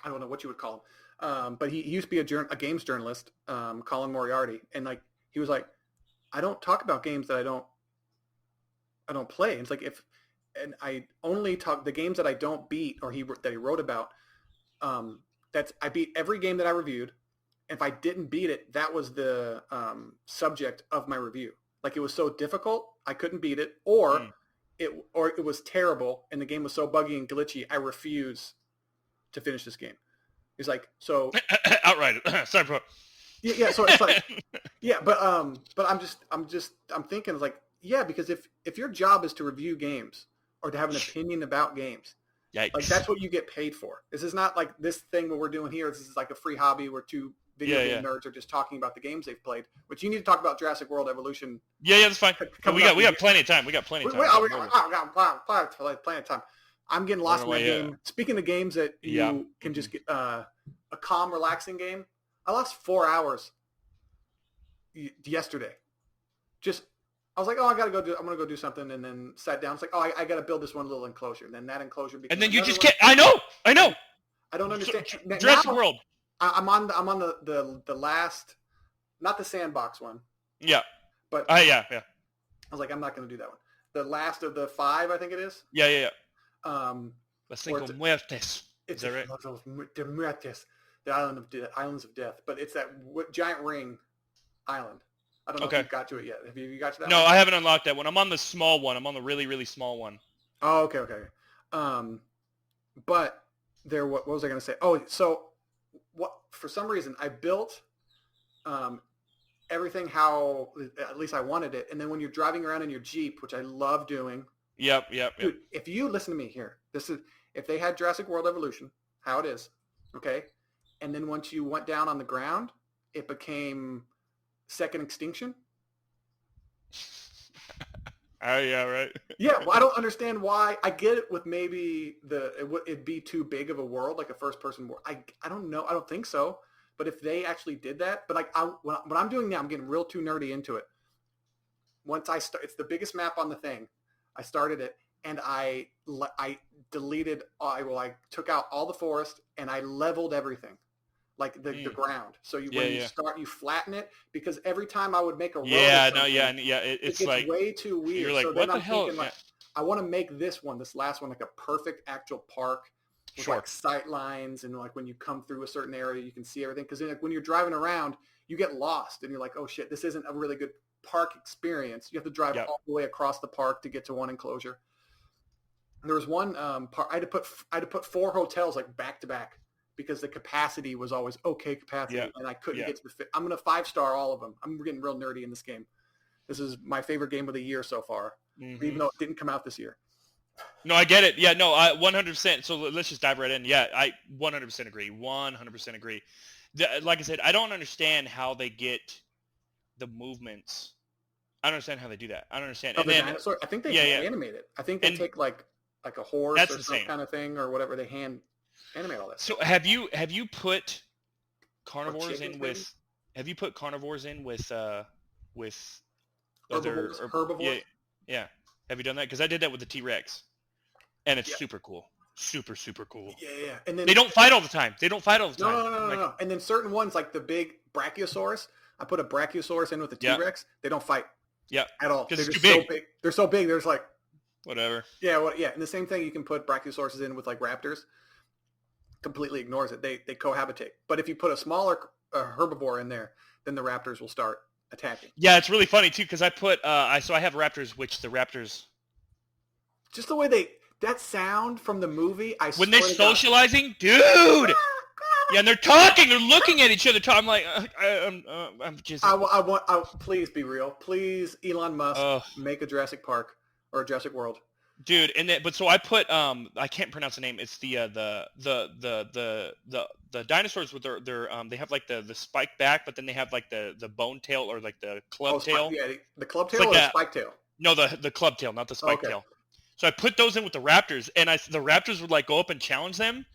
don't know what you would call him, but he used to be a games journalist, Colin Moriarty, and like he was like, I don't talk about games that I don't play. And it's like and I only talk the games that I don't beat or that he wrote about. I beat every game that I reviewed. If I didn't beat it, that was the subject of my review. Like it was so difficult, I couldn't beat it, or it was terrible and the game was so buggy and glitchy, I refuse to finish this game. He's like, so outright. Sorry, bro. Yeah. So it's like, yeah, but I'm thinking, it's like, yeah, because if your job is to review games or to have an opinion about games, yikes. Like that's what you get paid for. This is not like this thing what we're doing here. This is like a free hobby where two video game nerds are just talking about the games they've played. But you need to talk about Jurassic World Evolution. Yeah, that's fine. We got plenty of time. We got plenty of time. We got plenty of time. I'm getting lost in that game. Speaking of games that you can just get a calm, relaxing game, I lost 4 hours yesterday. I was like, oh, I'm going to go do something, and then sat down. It's like, oh, I got to build this one little enclosure. And then that enclosure became, and then you just can't. I know. I don't understand. Jurassic World. I'm on the last, not the sandbox one. Yeah. But yeah. I was like, I'm not going to do that one. The last of the 5, I think it is. Yeah. Las Cinco Muertes. Is that right? The islands of death. But it's that giant ring island. I don't know if you've got to it yet. Have you got to that No, one? I haven't unlocked that one. I'm on the small one. I'm on the really, really small one. Oh, okay. But what was I going to say? Oh, so for some reason I built everything how at least I wanted it. And then when you're driving around in your Jeep, which I love doing. Yep. Dude, if you listen to me here, if they had Jurassic World Evolution, how it is, okay? And then once you went down on the ground, it became Second Extinction. Oh, yeah, right. Yeah, well, I don't understand why. I get it with maybe it'd be too big of a world, like a first-person world. I don't know. I don't think so. But if they actually did that, but like what I'm doing now, I'm getting real too nerdy into it. Once I start, it's the biggest map on the thing. I started it, and I deleted. I took out all the forest, and I leveled everything. like the ground. So Yeah, when you yeah. start, you flatten it, because every time I would make a road or Yeah, no, something, yeah, and yeah. it It's gets like way too weird. you're like, So what then the I'm hell? thinking Yeah, like, I want to make this last one, like a perfect actual park with sure. like sight lines, and like when you come through a certain area, you can see everything. Because like when you're driving around, you get lost, and you're like, oh shit, this isn't a really good park experience. You have to drive Yep. all the way across the park to get to one enclosure. There was one part I had to put 4 hotels like back to back, because the capacity was always okay capacity, Yeah. and I couldn't Yeah. get to the. I'm gonna 5-star all of them. I'm getting real nerdy in this game. This is my favorite game of the year so far, even though it didn't come out this year. No, I get it. Yeah, no, I 100%. So let's just dive right in. Yeah, I 100% agree. 100% agree. Like I said, I don't understand how they get the movements. I don't understand how they do that. I don't understand. Of And the then, dinosaur, I think they yeah, yeah. animate it. I think they And take like a horse that's or some insane. kind of thing or whatever. They hand animate all that. So have you put Or carnivores chickens, in maybe? with? Have you put carnivores in with Herbivores. Yeah, yeah. Have you done that? Because I did that with the T-Rex, and it's Yeah. super cool. Super cool. Yeah. And then They don't fight all the time. no. And then certain ones like the big Brachiosaurus, I put a Brachiosaurus in with the Yeah. T-Rex. They don't fight Yeah, at all. 'cause They're it's just too so big. big. They're so big. There's like, whatever. yeah. And the same thing, you can put Brachiosauruses in with like raptors. Completely ignores it. They cohabitate. But if you put a smaller herbivore in there, then the raptors will start attacking. Yeah, it's really funny too because I put I have raptors, which the raptors Just the way that sound from the movie, when they're swear to God. socializing, dude. Yeah, and they're talking, they're looking at each other. I'm like, I'm just. I want. Please be real. Please, Elon Musk, make a Jurassic Park or a Jurassic World. Dude, and then, but so I put I can't pronounce the name. It's the dinosaurs with their they have like the spike back, but then they have like the bone tail or like the club tail. Yeah, the club tail like or the spike tail. No, the club tail, not the spike Okay. tail. So I put those in with the raptors, and the raptors would like go up and challenge them,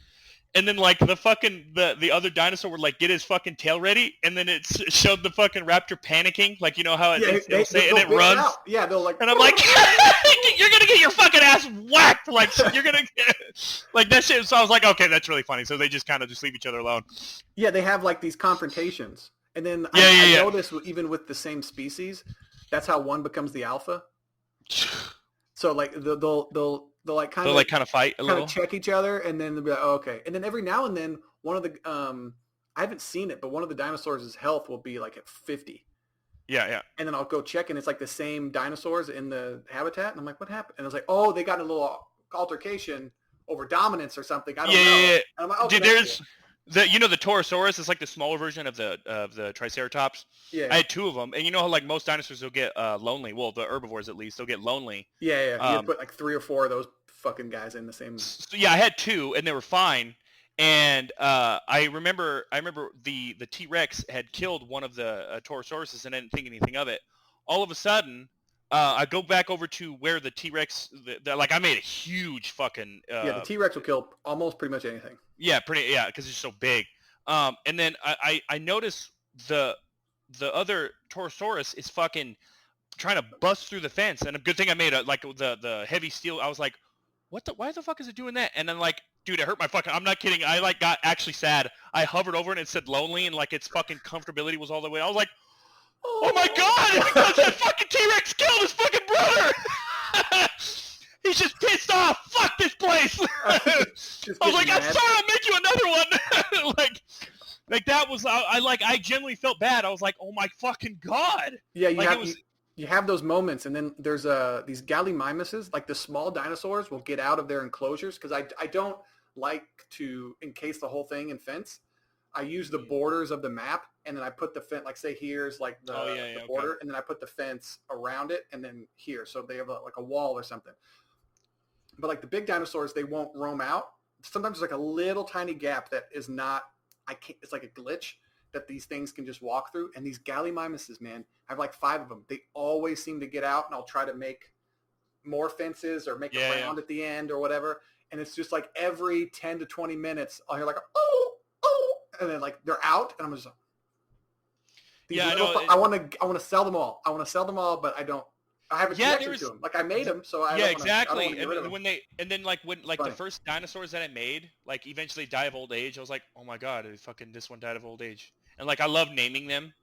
and then like the other dinosaur would like get his fucking tail ready, and then it showed the fucking raptor panicking, like you know how it'll say, and it runs. Out. Yeah, they'll like. And I'm like, you're gonna get your fucking ass whacked, like you're gonna get like that shit. So I was like, okay, that's really funny. So they just kind of just leave each other alone. Yeah, they have like these confrontations, and then I noticed even with the same species, that's how one becomes the alpha. So like they'll like kind of fight a little, check each other, and then they'll be like, oh, okay. And then every now and then one of the I haven't seen it, but one of the dinosaurs' health will be like at 50. Yeah. And then I'll go check, and it's like the same dinosaurs in the habitat, and I'm like, what happened? And I was like, oh, they got in a little altercation over dominance or something. I don't know. Yeah. And I'm like, okay, dude, there's the Torosaurus is like the smaller version of the Triceratops. Yeah. I had 2 of them, and you know how like most dinosaurs will get lonely. Well, the herbivores at least, they'll get lonely. Yeah. You put like 3 or 4 of those fucking guys in the same. So, yeah, I had 2, and they were fine. And I remember the T-Rex had killed one of the Torosauruses, and I didn't think anything of it. All of a sudden, I go back over to where the T-Rex, like I made a huge fucking. The T-Rex will kill almost pretty much anything. Yeah, because it's so big. And then I noticed the other Torosaurus is fucking trying to bust through the fence, and a good thing I made like the heavy steel. I was like, why the fuck is it doing that? And then like, dude, it hurt my fucking. I'm not kidding. I like got actually sad. I hovered over it and it said lonely, and like its fucking comfortability was all the way. I was like, oh my god, that fucking T-Rex killed his fucking brother. He's just pissed off. Fuck this place. I was like, I'm sorry, I'll make you another one. like that was I genuinely felt bad. I was like, oh my fucking god. Yeah, like, you have those moments, and then there's these gallimimuses, like the small dinosaurs will get out of their enclosures, because I don't like to encase the whole thing in fence. I use the borders of the map, and then I put the fence, like say here's like the border, and then I put the fence around it, and then here, so they have like a wall or something. But like the big dinosaurs, they won't roam out. Sometimes there's like a little tiny gap that is not, it's like a glitch that these things can just walk through. And these gallimimuses, man, I have like 5 of them. They always seem to get out, and I'll try to make more fences or make a round at the end or whatever. And it's just like every 10 to 20 minutes, I'll hear like, oh, and then like they're out, and I'm just like, I want to sell them all. But I don't. I have a Yeah, connection to them. Like I made them, so I yeah, don't wanna, I don't exactly. want to get rid of them. And then like when like the Funny. first dinosaurs that I made like eventually die of old age, I was like, oh my god, fucking this one died of old age. And like I love naming them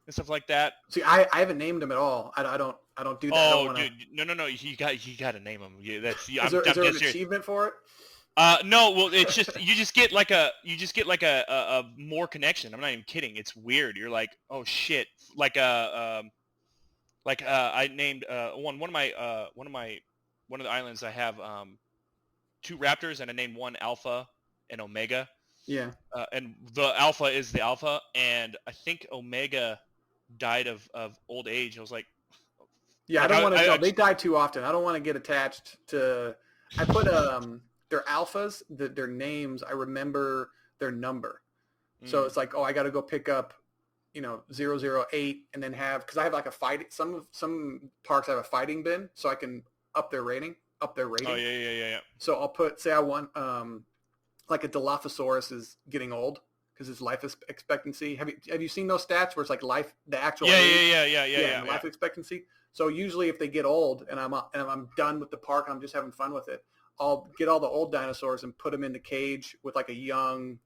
and stuff like that. See, I haven't named them at all. I don't do that. I don't Oh, want to. dude, no, you got to name them. Yeah, that's yeah, Is there I'm an dead serious. achievement for it? No, well, it's just you just get like a more connection. I'm not even kidding. It's weird. You're like, oh shit, I named one of the islands I have two raptors and I named one Alpha and Omega. Yeah. And the Alpha is the Alpha, and I think Omega died of old age. I was like, Yeah, like, I don't want to. No, I they die too often. I don't want to get attached to. I put their alphas, their names. I remember their number, so it's like, oh, I got to go pick up, 008, and then because I have like a fight. Some parks have a fighting bin, so I can up their rating. Oh yeah. So I'll say I want like a Dilophosaurus is getting old because his life expectancy. Have you seen those stats where it's like the actual life expectancy? So usually if they get old and I'm done with the park, I'm just having fun with it, I'll get all the old dinosaurs and put them in the cage with like a young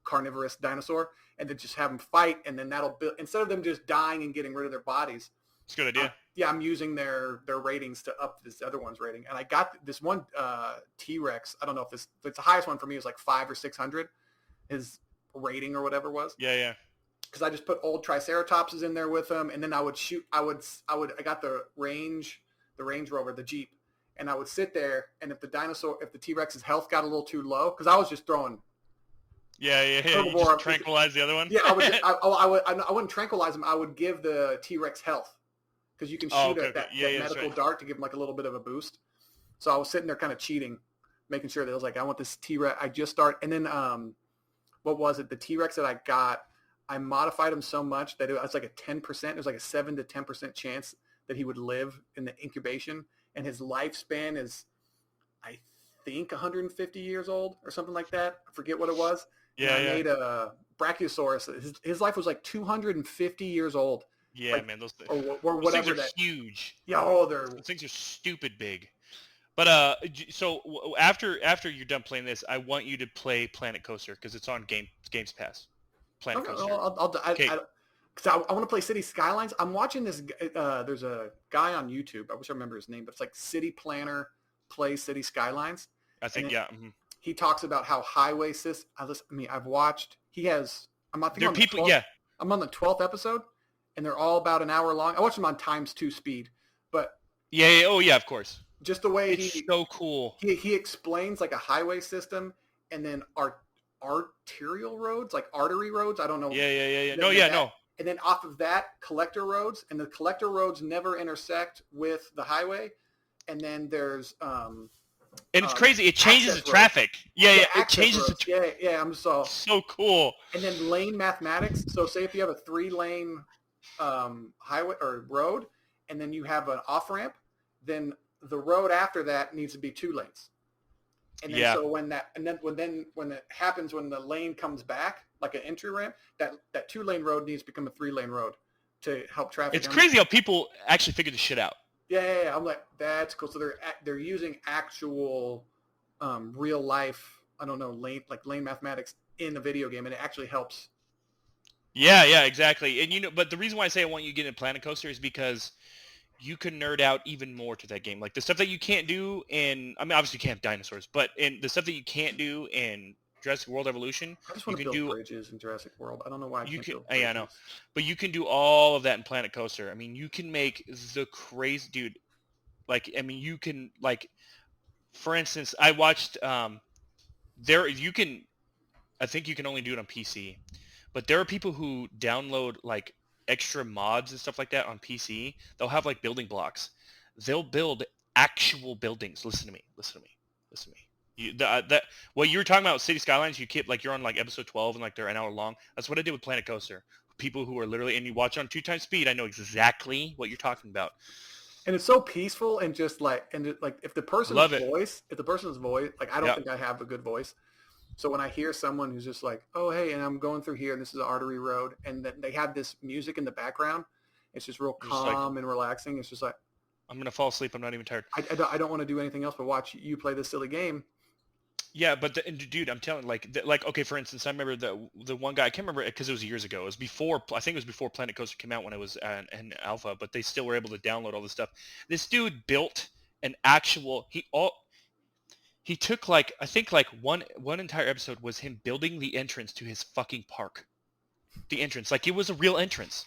carnivorous dinosaur and then just have them fight, and then that'll build, instead of them just dying and getting rid of their bodies. It's a good idea. I'm using their ratings to up this other one's rating. And I got this one T-Rex. I don't know if it's the highest one for me was like 500 or 600, his rating or whatever it was. Yeah. Because I just put old Triceratopses in there with them, and then I would shoot. I got the Range Rover, the Jeep, and I would sit there. And if the T-Rex's health got a little too low, because I was just throwing. Yeah. You just tranquilize the other one. Yeah, I wouldn't tranquilize him. I would give the T-Rex health, because you can shoot that medical dart to give him like a little bit of a boost. So I was sitting there kind of cheating, making sure that I was like, I want this T-Rex. I just start, and then what was it? The T-Rex that I got, I modified him so much that it was like a 10%. It was like a 7 to 10% chance that he would live in the incubation, and his lifespan is, I think, 150 years old or something like that. I forget what it was. Yeah. I made a Brachiosaurus. His life was like 250 years old. Yeah, man, those or things are huge. Yeah, those things are stupid big. But so after you're done playing this, I want you to play Planet Coaster because it's on Games Pass. Planet Coaster. Because I want to play City Skylines. I'm watching this. There's a guy on YouTube. I wish I remember his name, but it's like City Planner Plays City Skylines. I think He talks about how highway system. I've watched. He has. I'm on the 12th episode, and they're all about an hour long. I watched them on ×2 speed, but of course. Just the way it's so cool. He explains like a highway system, and then arterial roads, like artery roads. I don't know. No. And then off of that, collector roads, and the collector roads never intersect with the highway. And then there's and it's crazy. It changes the traffic. It changes the I'm so cool. And then lane mathematics. So say if you have a 3-lane highway or road, and then you have an off ramp, then the road after that needs to be 2 lanes. And then so when it happens, when the lane comes back, like an entry ramp, that 2-lane road needs to become a 3-lane road to help traffic. It's crazy how people actually figure this shit out. Yeah. I'm like, that's cool. So they're using actual real life, I don't know, lane mathematics in a video game, and it actually helps. Yeah, exactly. And but the reason why I say I want you to get into Planet Coaster is because you can nerd out even more to that game. Like the stuff that you can't do obviously you can't have dinosaurs, but in the stuff that you can't do in Jurassic World Evolution, I just want to build bridges in Jurassic World. I don't know why I can't build bridges. Yeah, I know. But you can do all of that in Planet Coaster. I mean, you can make the crazy, dude. Like, I mean, you can, like, for instance, I watched, I think you can only do it on PC, but there are people who download, like, extra mods and stuff like that on PC. They'll have, like, building blocks. They'll build actual buildings. Listen to me. What you were talking about, City Skylines, you're on like episode 12 and like they're an hour long. That's what I did with Planet Coaster. People who are literally, and you watch on 2x speed, I know exactly what you're talking about. And it's so peaceful and just like, if the person's voice, like I don't think I have a good voice. So when I hear someone who's just like, oh, hey, and I'm going through here and this is an artery road, and then they have this music in the background, it's just real calm and relaxing. It's just like, I'm gonna fall asleep. I'm not even tired. I don't want to do anything else but watch you play this silly game. Yeah, but dude, I'm telling like okay, for instance, I remember the one guy. I can't remember because it was years ago. It was before, I think it was before Planet Coaster came out when it was an alpha, but they still were able to download all this stuff. This dude built an actual. He took like, I think like one entire episode was him building the entrance to his fucking park. The entrance, like it was a real entrance,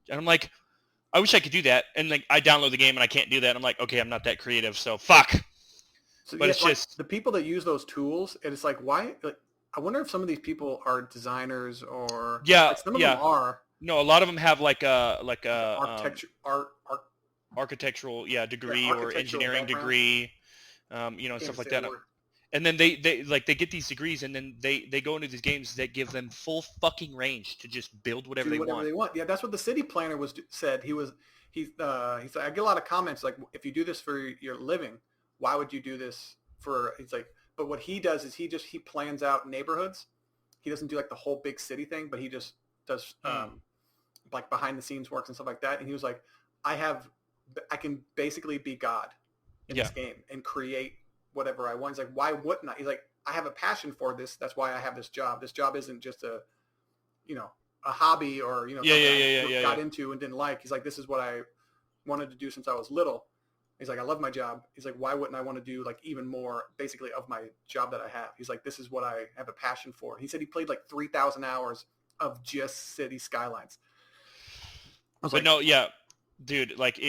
and I'm like, I wish I could do that. And like I download the game and I can't do that. And I'm like, okay, I'm not that creative, so fuck. So But yeah, it's like, just the people that use those tools, and it's like, why? Like, I wonder if some of these people are designers or yeah, like some of yeah. them are No, a lot of them have like a architecture, architectural degree or architectural engineering background. degree, Can't stuff like say the that. word. And then they get these degrees, and then they go into these games that give them full fucking range to just build whatever Do they whatever want. they want. Yeah, that's what the city planner said. He said, I get a lot of comments like, if you do this for your living, why would you do this for? He's like, but what he does is he plans out neighborhoods. He doesn't do like the whole big city thing, but he just does like behind the scenes works and stuff like that. And he was like, I can basically be God in this game and create whatever I want. He's like, why wouldn't I? He's like, I have a passion for this. That's why I have this job. This job isn't just a hobby or, something I got into and didn't like. He's like, this is what I wanted to do since I was little. He's like, I love my job. He's like, why wouldn't I want to do like even more basically of my job that I have? He's like, this is what I have a passion for. He said he played like 3,000 hours of just city skylines. No, yeah, dude, like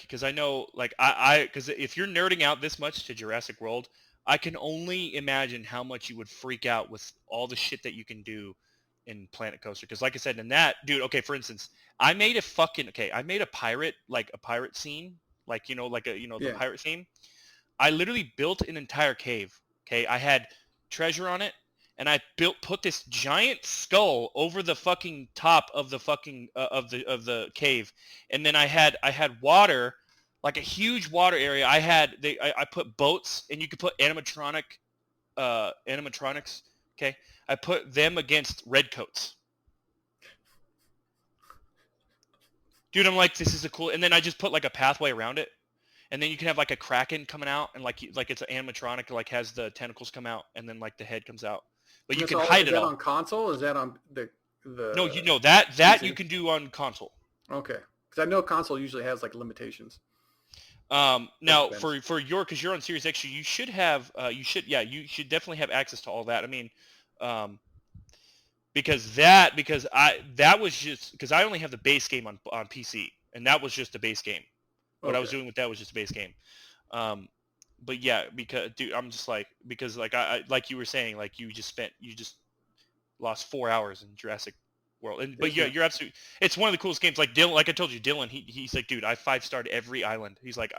because I know, like because if you're nerding out this much to Jurassic World, I can only imagine how much you would freak out with all the shit that you can do in Planet Coaster. Because like I said, in that, dude, okay, for instance, I made a pirate, like a pirate scene, like the pirate theme. I literally built an entire cave. Okay, I had treasure on it. And I put this giant skull over the fucking top of the fucking of the cave, and then I had water, like a huge water area. I put boats, and you could put animatronics. Okay, I put them against redcoats. Dude, I'm like, this is a cool. And then I just put like a pathway around it, and then you can have like a kraken coming out, and like it's an animatronic, like has the tentacles come out, and then like the head comes out. But you can hide it all. Is that on console? Is that on the? No, that PC? You can do on console. Okay, because I know console usually has like limitations. Now for your, because you're on Series X, you should have you should definitely have access to all that. I mean, because I only have the base game on PC, and that was just a base game. What I was doing with that was just a base game. But yeah, because dude, I'm just like, because like I like you were saying, like you just lost 4 hours in Jurassic World, but yeah, you're absolutely. It's one of the coolest games. Like Dylan, like I told you, Dylan, he's like, dude, I 5-starred every island. He's like,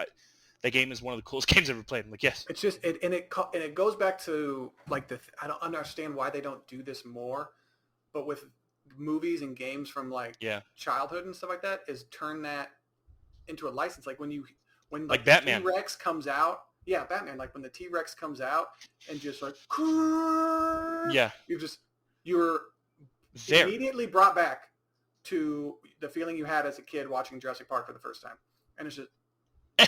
that game is one of the coolest games I've ever played. I'm like, yes. It's just it goes back to like I don't understand why they don't do this more, but with movies and games from like childhood and stuff like that, is turn that into a license. Like when like Batman. the T-Rex comes out. Yeah, Batman. Like when the T-Rex comes out and just like, you're there. Immediately brought back to the feeling you had as a kid watching Jurassic Park for the first time. And it's just,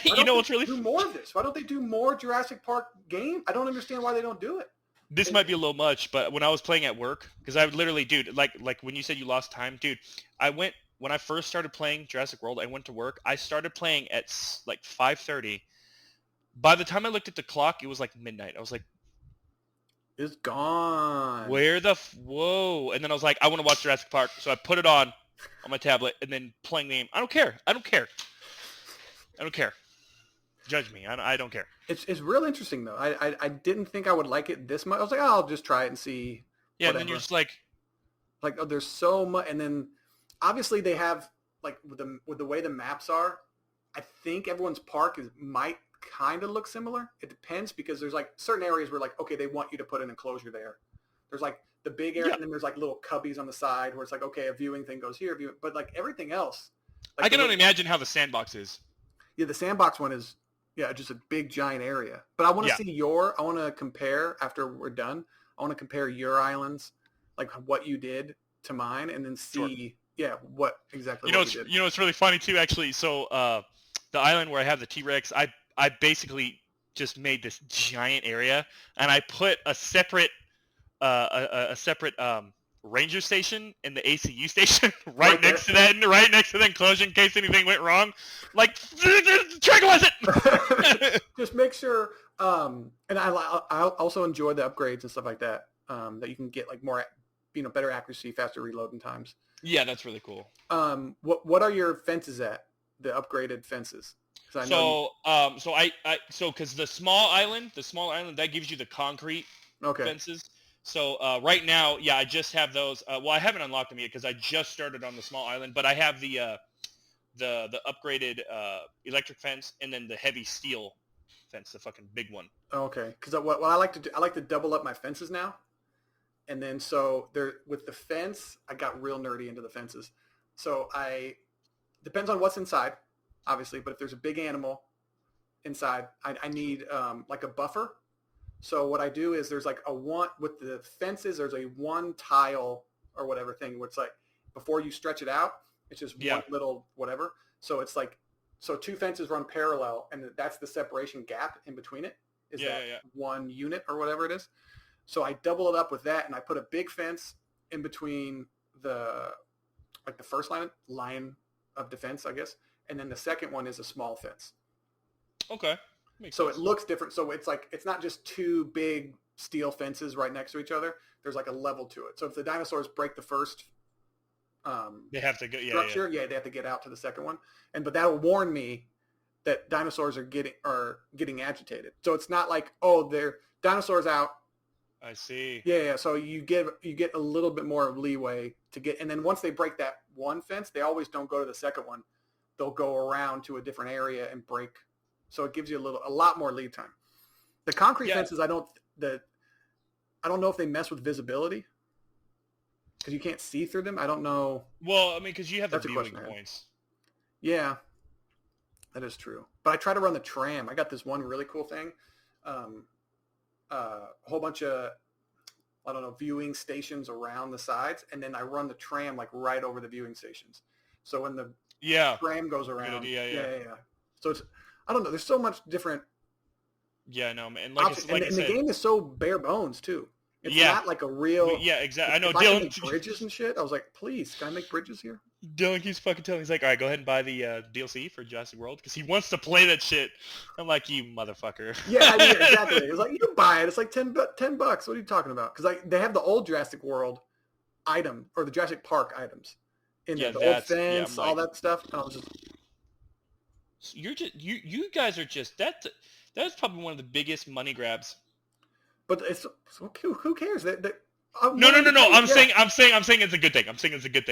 you know what's really do more of this? Why don't they do more Jurassic Park game? I don't understand why they don't do it. This might be a little much, but when I was playing at work, because I would literally, dude, like when you said you lost time, dude, when I first started playing Jurassic World, I went to work. I started playing at like 5:30. By the time I looked at the clock, it was like midnight. I was like, it's gone. Where the whoa? And then I was like, I want to watch Jurassic Park, so I put it on my tablet and then playing the game. I don't care. Judge me. I don't care. It's real interesting though. I didn't think I would like it this much. I was like, I'll just try it and see. Yeah, whatever. And then you're just like, oh, there's so much, and then obviously they have like with the way the maps are. I think everyone's park might kind of look similar. It depends, because there's like certain areas where like, okay, they want you to put an enclosure there. There's like the big area, and then there's like little cubbies on the side where it's like, okay, a viewing thing goes here, but like everything else. Like I can only imagine how the sandbox is. Yeah, the sandbox one is just a big giant area. But I want to see I want to compare after we're done. I want to compare your islands, like what you did to mine, and then see what exactly what you did. You know, it's really funny too, actually. So the island where I have the T-Rex, I basically just made this giant area, and I put a separate ranger station in the ACU station right next to the enclosure in case anything went wrong. Like, tranquilize it. Just make sure. And I also enjoy the upgrades and stuff like that. That you can get like more, better accuracy, faster reloading times. Yeah, that's really cool. What are your fences at? The upgraded fences. Because the small island that gives you the concrete fences. So right now, I just have those. Well, I haven't unlocked them yet because I just started on the small island, but I have the upgraded electric fence and then the heavy steel fence, the fucking big one. Okay, because what I like to do, I like to double up my fences now, and then so there with the fence, I got real nerdy into the fences. So depends on what's inside, obviously, but if there's a big animal inside, I need like a buffer. So what I do is there's like with the fences, there's a one tile or whatever thing where it's like before you stretch it out, it's just one little whatever. So it's like, so two fences run parallel and that's the separation gap in between it is one unit or whatever it is. So I double it up with that and I put a big fence in between the first line of defense, I guess. And then the second one is a small fence. Okay. Makes sense. It looks different. So it's like, it's not just two big steel fences right next to each other. There's like a level to it. So if the dinosaurs break the first they have to go, structure, they have to get out to the second one. But that'll warn me that dinosaurs are getting agitated. So it's not like, they're dinosaurs out. I see. Yeah. So you get a little bit more leeway to get, and then once they break that one fence, they always don't go to the second one. They'll go around to a different area and break. So it gives you a lot more lead time. The concrete fences, I don't know if they mess with visibility because you can't see through them. I don't know. Well, I mean, because you have the viewing points. Yeah, that is true. But I try to run the tram. I got this one really cool thing. A whole bunch of, viewing stations around the sides. And then I run the tram like right over the viewing stations. So when the tram goes around. Yeah. So it's, I don't know. There's so much different. Yeah, no, man. And the game is so bare bones too. It's not like a real. Yeah, exactly. I know. If Dylan I make bridges and shit. I was like, please, can I make bridges here? Dylan keeps fucking telling me, he's like, all right, go ahead and buy the DLC for Jurassic World because he wants to play that shit. I'm like, you motherfucker. Yeah, exactly. It's like, you can buy it. It's like $10. What are you talking about? Because they have the old Jurassic World item or the Jurassic Park items in the old fence, all that stuff. And I was just. You guys are just that's probably one of the biggest money grabs. But who cares? No. I'm saying it's a good thing.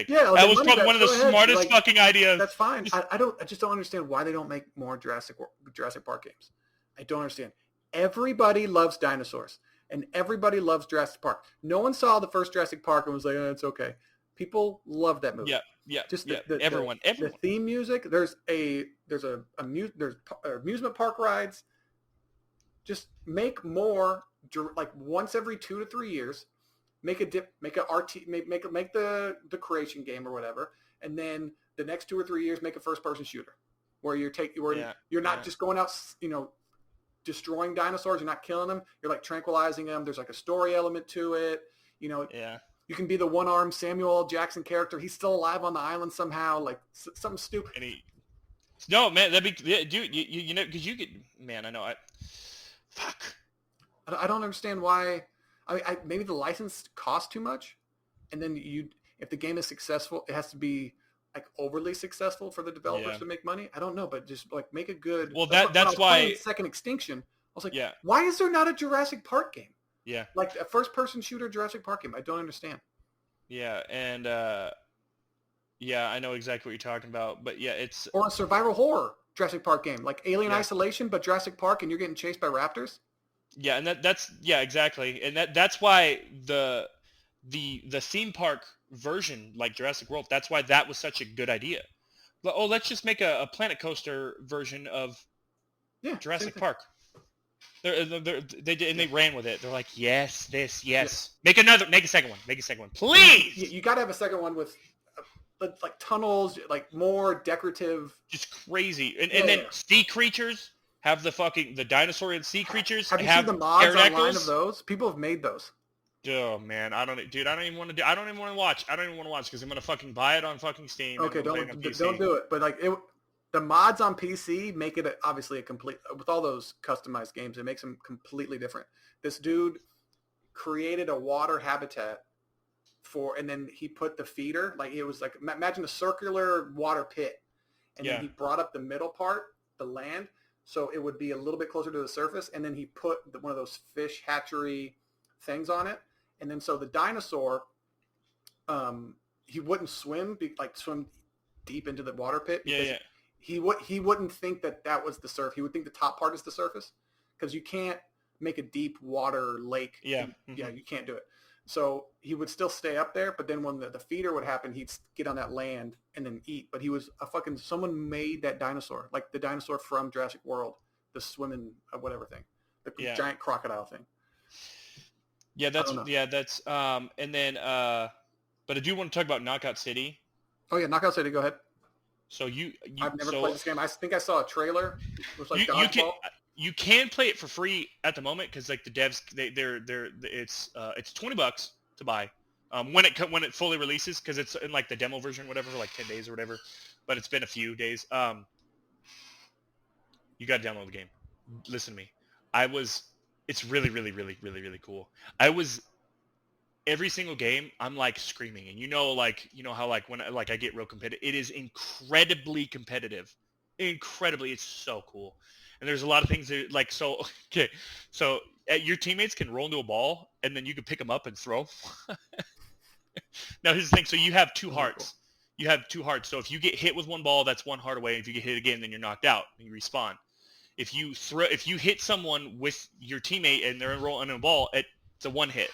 Yeah, that was probably one of the smartest fucking ideas. That's fine. I just don't understand why they don't make more Jurassic Park games. I don't understand. Everybody loves dinosaurs and everybody loves Jurassic Park. No one saw the first Jurassic Park and was like, it's okay. People love that movie. Yeah. Just everyone. The theme music. There's amusement park rides. Just make more, like once every 2 to 3 years. Make the creation game or whatever, and then the next 2 or 3 years make a first person shooter, where you're not just going out, destroying dinosaurs. You're not killing them. You're like tranquilizing them. There's like a story element to it. You can be the one-armed Samuel L. Jackson character. He's still alive on the island somehow, like something stupid. No, man, that'd be dude. You know, because you get, man. I know. I don't understand why. Maybe the license costs too much, and then if the game is successful, it has to be like overly successful for the developers to make money. I don't know, but just like make a good. Well, that's why Second Extinction. I was like, why is there not a Jurassic Park game? Yeah. Like a first-person shooter Jurassic Park game. I don't understand. Yeah, and I know exactly what you're talking about. But yeah, it's... Or a survival horror Jurassic Park game. Like Alien Isolation, but Jurassic Park, and you're getting chased by raptors? Yeah, and that's... Yeah, exactly. And that's why the theme park version, like Jurassic World, that's why that was such a good idea. Let's just make a Planet Coaster version of Jurassic Park. They did, and they ran with it. They're like, yes. Make a second one, please. You got to have a second one with. like tunnels, like more decorative. Just crazy. And Yeah, and then yeah. sea creatures have the dinosaur and sea creatures Have you seen the mods online of those? People have made those. Oh man, I don't even want to do. I don't even want to watch. I don't even want to watch because I'm gonna fucking buy it on fucking Steam. Okay, and I'm playing on PC. don't do it. But like the mods on PC make it obviously a complete with all those customized games. It makes them completely different. This dude created a water habitat and then he put the feeder, like it was like, imagine a circular water pit, and then he brought up the middle part, the land, so it would be a little bit closer to the surface, and then he put one of those fish hatchery things on it, and then so the dinosaur, he wouldn't swim deep into the water pit because he wouldn't think that was the surf. He would think the top part is the surface because you can't make a deep water lake. Yeah, you can't do it. So he would still stay up there, but then when the feeder would happen, he'd get on that land and then eat. But he was someone made that dinosaur, like the dinosaur from Jurassic World, the swimming whatever thing, the giant crocodile thing. Yeah, that's and then but I do want to talk about Knockout City. Oh yeah, Knockout City. Go ahead. So I've never played this game. I think I saw a trailer. It was like dodgeball. You can play it for free at the moment because like the devs it's $20 to buy when it fully releases because it's in like the demo version or whatever for like 10 days or whatever, but it's been a few days. You got to download the game. Listen to me. It's really really really really really cool. Every single game I'm like screaming, and you know how like when I get real competitive, it is incredibly competitive. It's so cool. And there's a lot of things that like, so your teammates can roll into a ball and then you can pick them up and throw. Now here's the thing. So you have two hearts. Cool. You have two hearts. So if you get hit with one ball, that's one heart away. If you get hit again, then you're knocked out and you respawn. If you hit someone with your teammate and they're rolling in a ball, it's a one hit.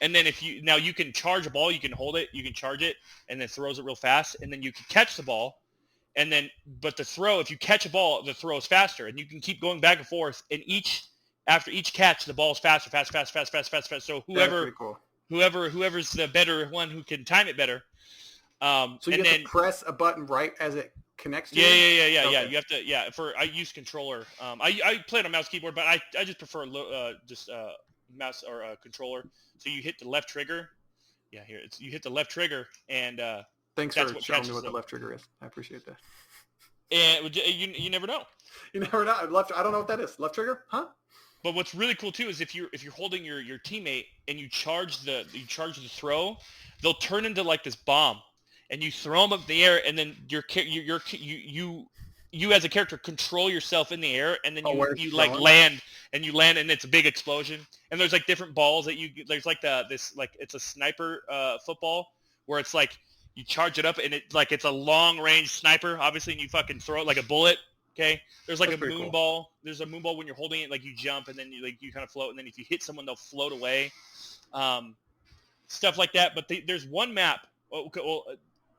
And then you can charge a ball, you can hold it, you can charge it, and then throws it real fast, and then you can catch the ball. And then, but the throw, if you catch a ball, the throw is faster, and you can keep going back and forth. And after each catch, the ball is faster. So whoever's the better one who can time it better. So you have to press a button right as it connects to you? Yeah. Okay. You have to. I use controller. I play it on mouse keyboard, but I just prefer mouse or controller. So you hit the left trigger. Yeah, here you hit the left trigger and. Thanks for showing me what the left trigger is. I appreciate that. And you never know. You never know. I don't know what that is. Left trigger? Huh? But what's really cool too is if you're holding your teammate and you charge the throw, they'll turn into like this bomb, and you throw them up in the air, and then you as a character control yourself in the air, and then you like land, and it's a big explosion. And there's like different balls that there's like it's a sniper football where it's like. You charge it up, and it's a long-range sniper, obviously, and you fucking throw it like a bullet, okay? There's like a moon ball. There's a moon ball when you're holding it, like you jump, and then you kind of float, and then if you hit someone, they'll float away. Stuff like that. But there's one map. Okay, well,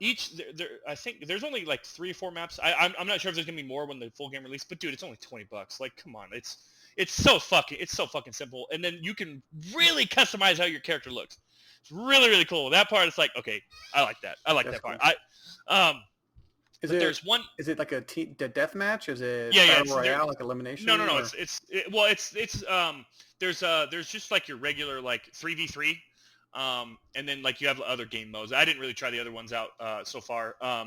I think there's only like 3 or 4 maps. I'm not sure if there's going to be more when the full game release, but dude, it's only $20. Like, come on. It's so fucking simple. And then you can really customize how your character looks. It's really, really cool. That part is like, okay, I like that. That's that part. Cool. There's one. Is it like a death match? Is it battle royale, like elimination? No. There's just like your regular like 3v3, and then like you have other game modes. I didn't really try the other ones out so far. But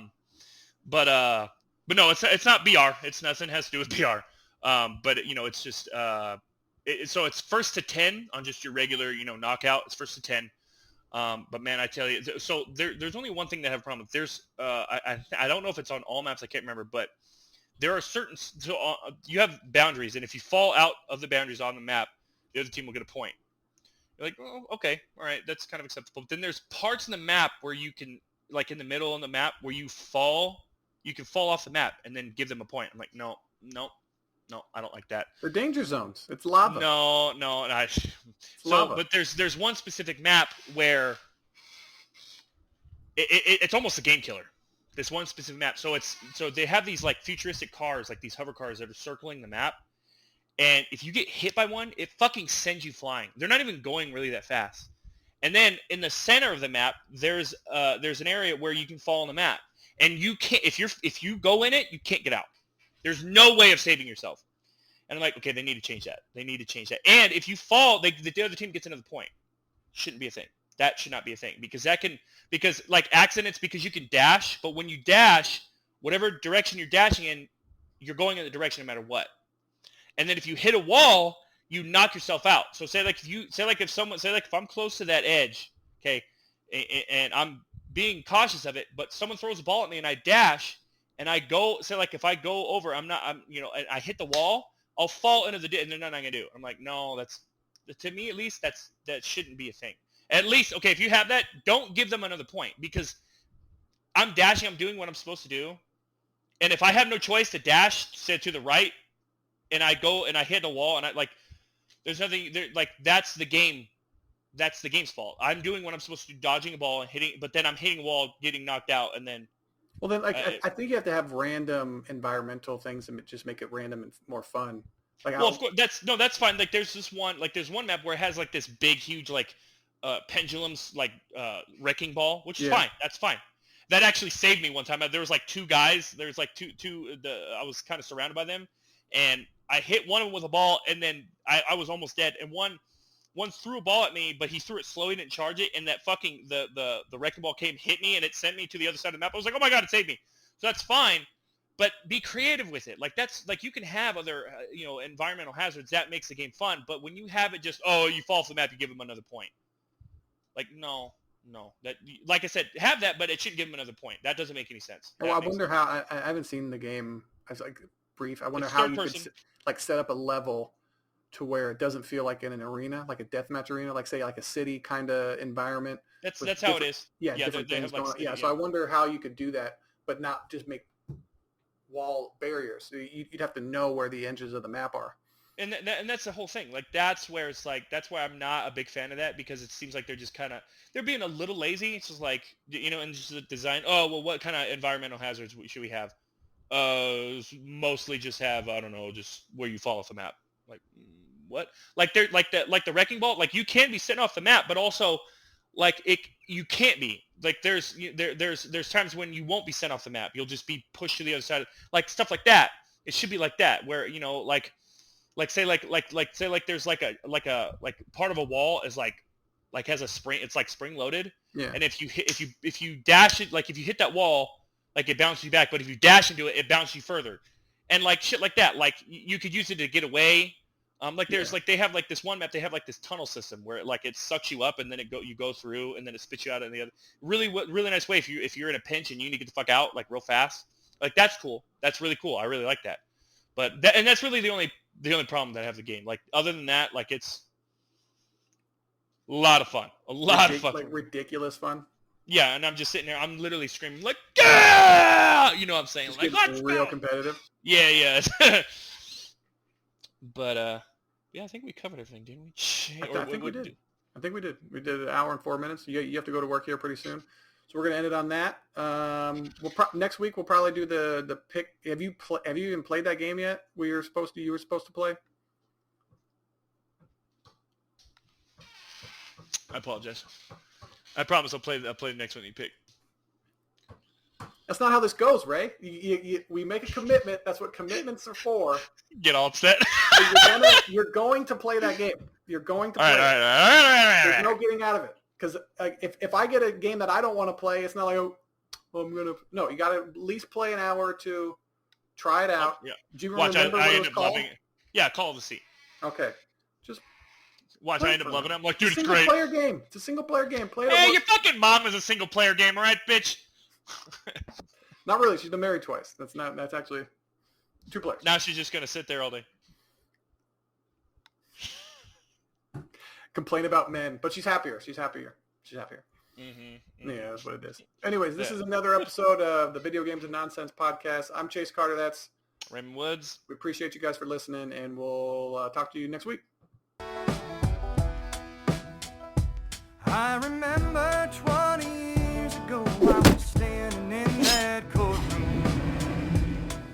no, it's not BR. It's nothing has to do with BR. But it's just so it's first to 10 on just your regular knockout. It's first to 10. But man, I tell you, so there's only one thing that I have a problem with. There's, I don't know if it's on all maps. I can't remember, but there are certain, you have boundaries, and if you fall out of the boundaries on the map, the other team will get a point. You're like, oh, okay, all right, that's kind of acceptable. But then there's parts in the map where you can, like in the middle of the map, where you can fall off the map and then give them a point. I'm like, no, I don't like that. They're danger zones. It's lava. No. Lava. But there's one specific map where it's almost a game killer. This one specific map. So they have these like futuristic cars, like these hover cars that are circling the map. And if you get hit by one, it fucking sends you flying. They're not even going really that fast. And then in the center of the map, there's an area where you can fall on the map, and you can't if you go in it, you can't get out. There's no way of saving yourself. And I'm like, okay, they need to change that. They need to change that. And if you fall, the other team gets another point. Shouldn't be a thing. That should not be a thing because like accidents, because you can dash, but when you dash, whatever direction you're dashing in, you're going in the direction no matter what. And then if you hit a wall, you knock yourself out. So say if I'm close to that edge, okay, and I'm being cautious of it, but someone throws a ball at me and I dash and I go, if I go over, and I hit the wall, I'll fall into and they're not gonna do. I'm like, no, to me at least that shouldn't be a thing. At least, okay, if you have that, don't give them another point because I'm dashing, I'm doing what I'm supposed to do. And if I have no choice to dash, say to the right, and I go and I hit a wall and there's nothing there, that's the game. That's the game's fault. I'm doing what I'm supposed to do, dodging a ball and hitting, but then I'm hitting a wall, getting knocked out, and then. Well, then, I think you have to have random environmental things and just make it random and more fun. Of course, that's fine. Like, there's one map where it has this big, huge, pendulums, wrecking ball, which is fine. That's fine. That actually saved me one time. There was two guys. There was I was kind of surrounded by them, and I hit one of them with a ball, and then I was almost dead. And one threw a ball at me, but he threw it slow. He didn't charge it, and that fucking the wrecking ball came, hit me, and it sent me to the other side of the map. I was like, oh my god, it saved me. So that's fine, but be creative with it. That's you can have other environmental hazards. That makes the game fun. But when you have it just you fall off the map, you give them another point. No. That, like I said, have that, but it shouldn't give them another point. That doesn't make any sense. Well, I wonder how. I haven't seen the game. As brief. I wonder how you could set up a level to where it doesn't feel like in an arena, like a deathmatch arena, say like a city kind of environment. That's how it is. Yeah, different things going on. Yeah, so I wonder how you could do that, but not just make wall barriers. So you'd have to know where the edges of the map are. And that's the whole thing. That's where it's that's why I'm not a big fan of that, because it seems like they're just they're being a little lazy. It's just and just the design. Oh, well, what kind of environmental hazards should we have? Mostly just have, I don't know, just where you fall off the map. What? They're the wrecking ball. You can be sitting off the map, but also you can't be. There's times when you won't be sent off the map. You'll just be pushed to the other side. Stuff like that. It should be like that, where say there's a part of a wall is has a spring. It's spring loaded. Yeah. And if you dash it, if you hit that wall, it bounces you back. But if you dash into it, it bounces you further. And shit like that. You could use it to get away. They have this one map. They have this tunnel system where it sucks you up and then you go through and then it spits you out in the other. Really nice way if you're in a pinch and you need to get the fuck out real fast. That's cool. That's really cool. I really like that. But that's really the only problem that I have with the game. Other than that, it's a lot of fun. A lot of fun. Ridiculous fun. Yeah, and I'm just sitting there. I'm literally screaming yeah! You know what I'm saying? Let's real competitive. Yeah. But yeah, I think we covered everything, didn't we? I think we did. I think we did. We did an hour and 4 minutes. You have to go to work here pretty soon, so we're gonna end it on that. Next week we'll probably do the pick. Have you even played that game yet? You were supposed to play. I apologize. I promise I'll play the next one you pick. That's not how this goes, Ray. We make a commitment. That's what commitments are for. Get all upset. You're going to play that game. You're going to play it. All right. There's no getting out of it. Because if I get a game that I don't want to play, it's not I'm going to... No, you got to at least play an hour or two, try it out. Yeah. Do you remember what it was called? Yeah, Call of the Sea. Okay. Just watch. I end up loving it. I'm like, dude, it's Single great. player game. It's a single player game. Play it. Hey, your fucking mom is a single player game, all right, bitch? Not really. She's been married twice. That's actually 2 players. Now she's just gonna sit there all day. Complain about men, but she's happier. Mm-hmm. Yeah, that's what it is. Anyways, this is another episode of the Video Games and Nonsense podcast. I'm Chase Carter. That's Raymond Woods. We appreciate you guys for listening, and we'll talk to you next week. I remember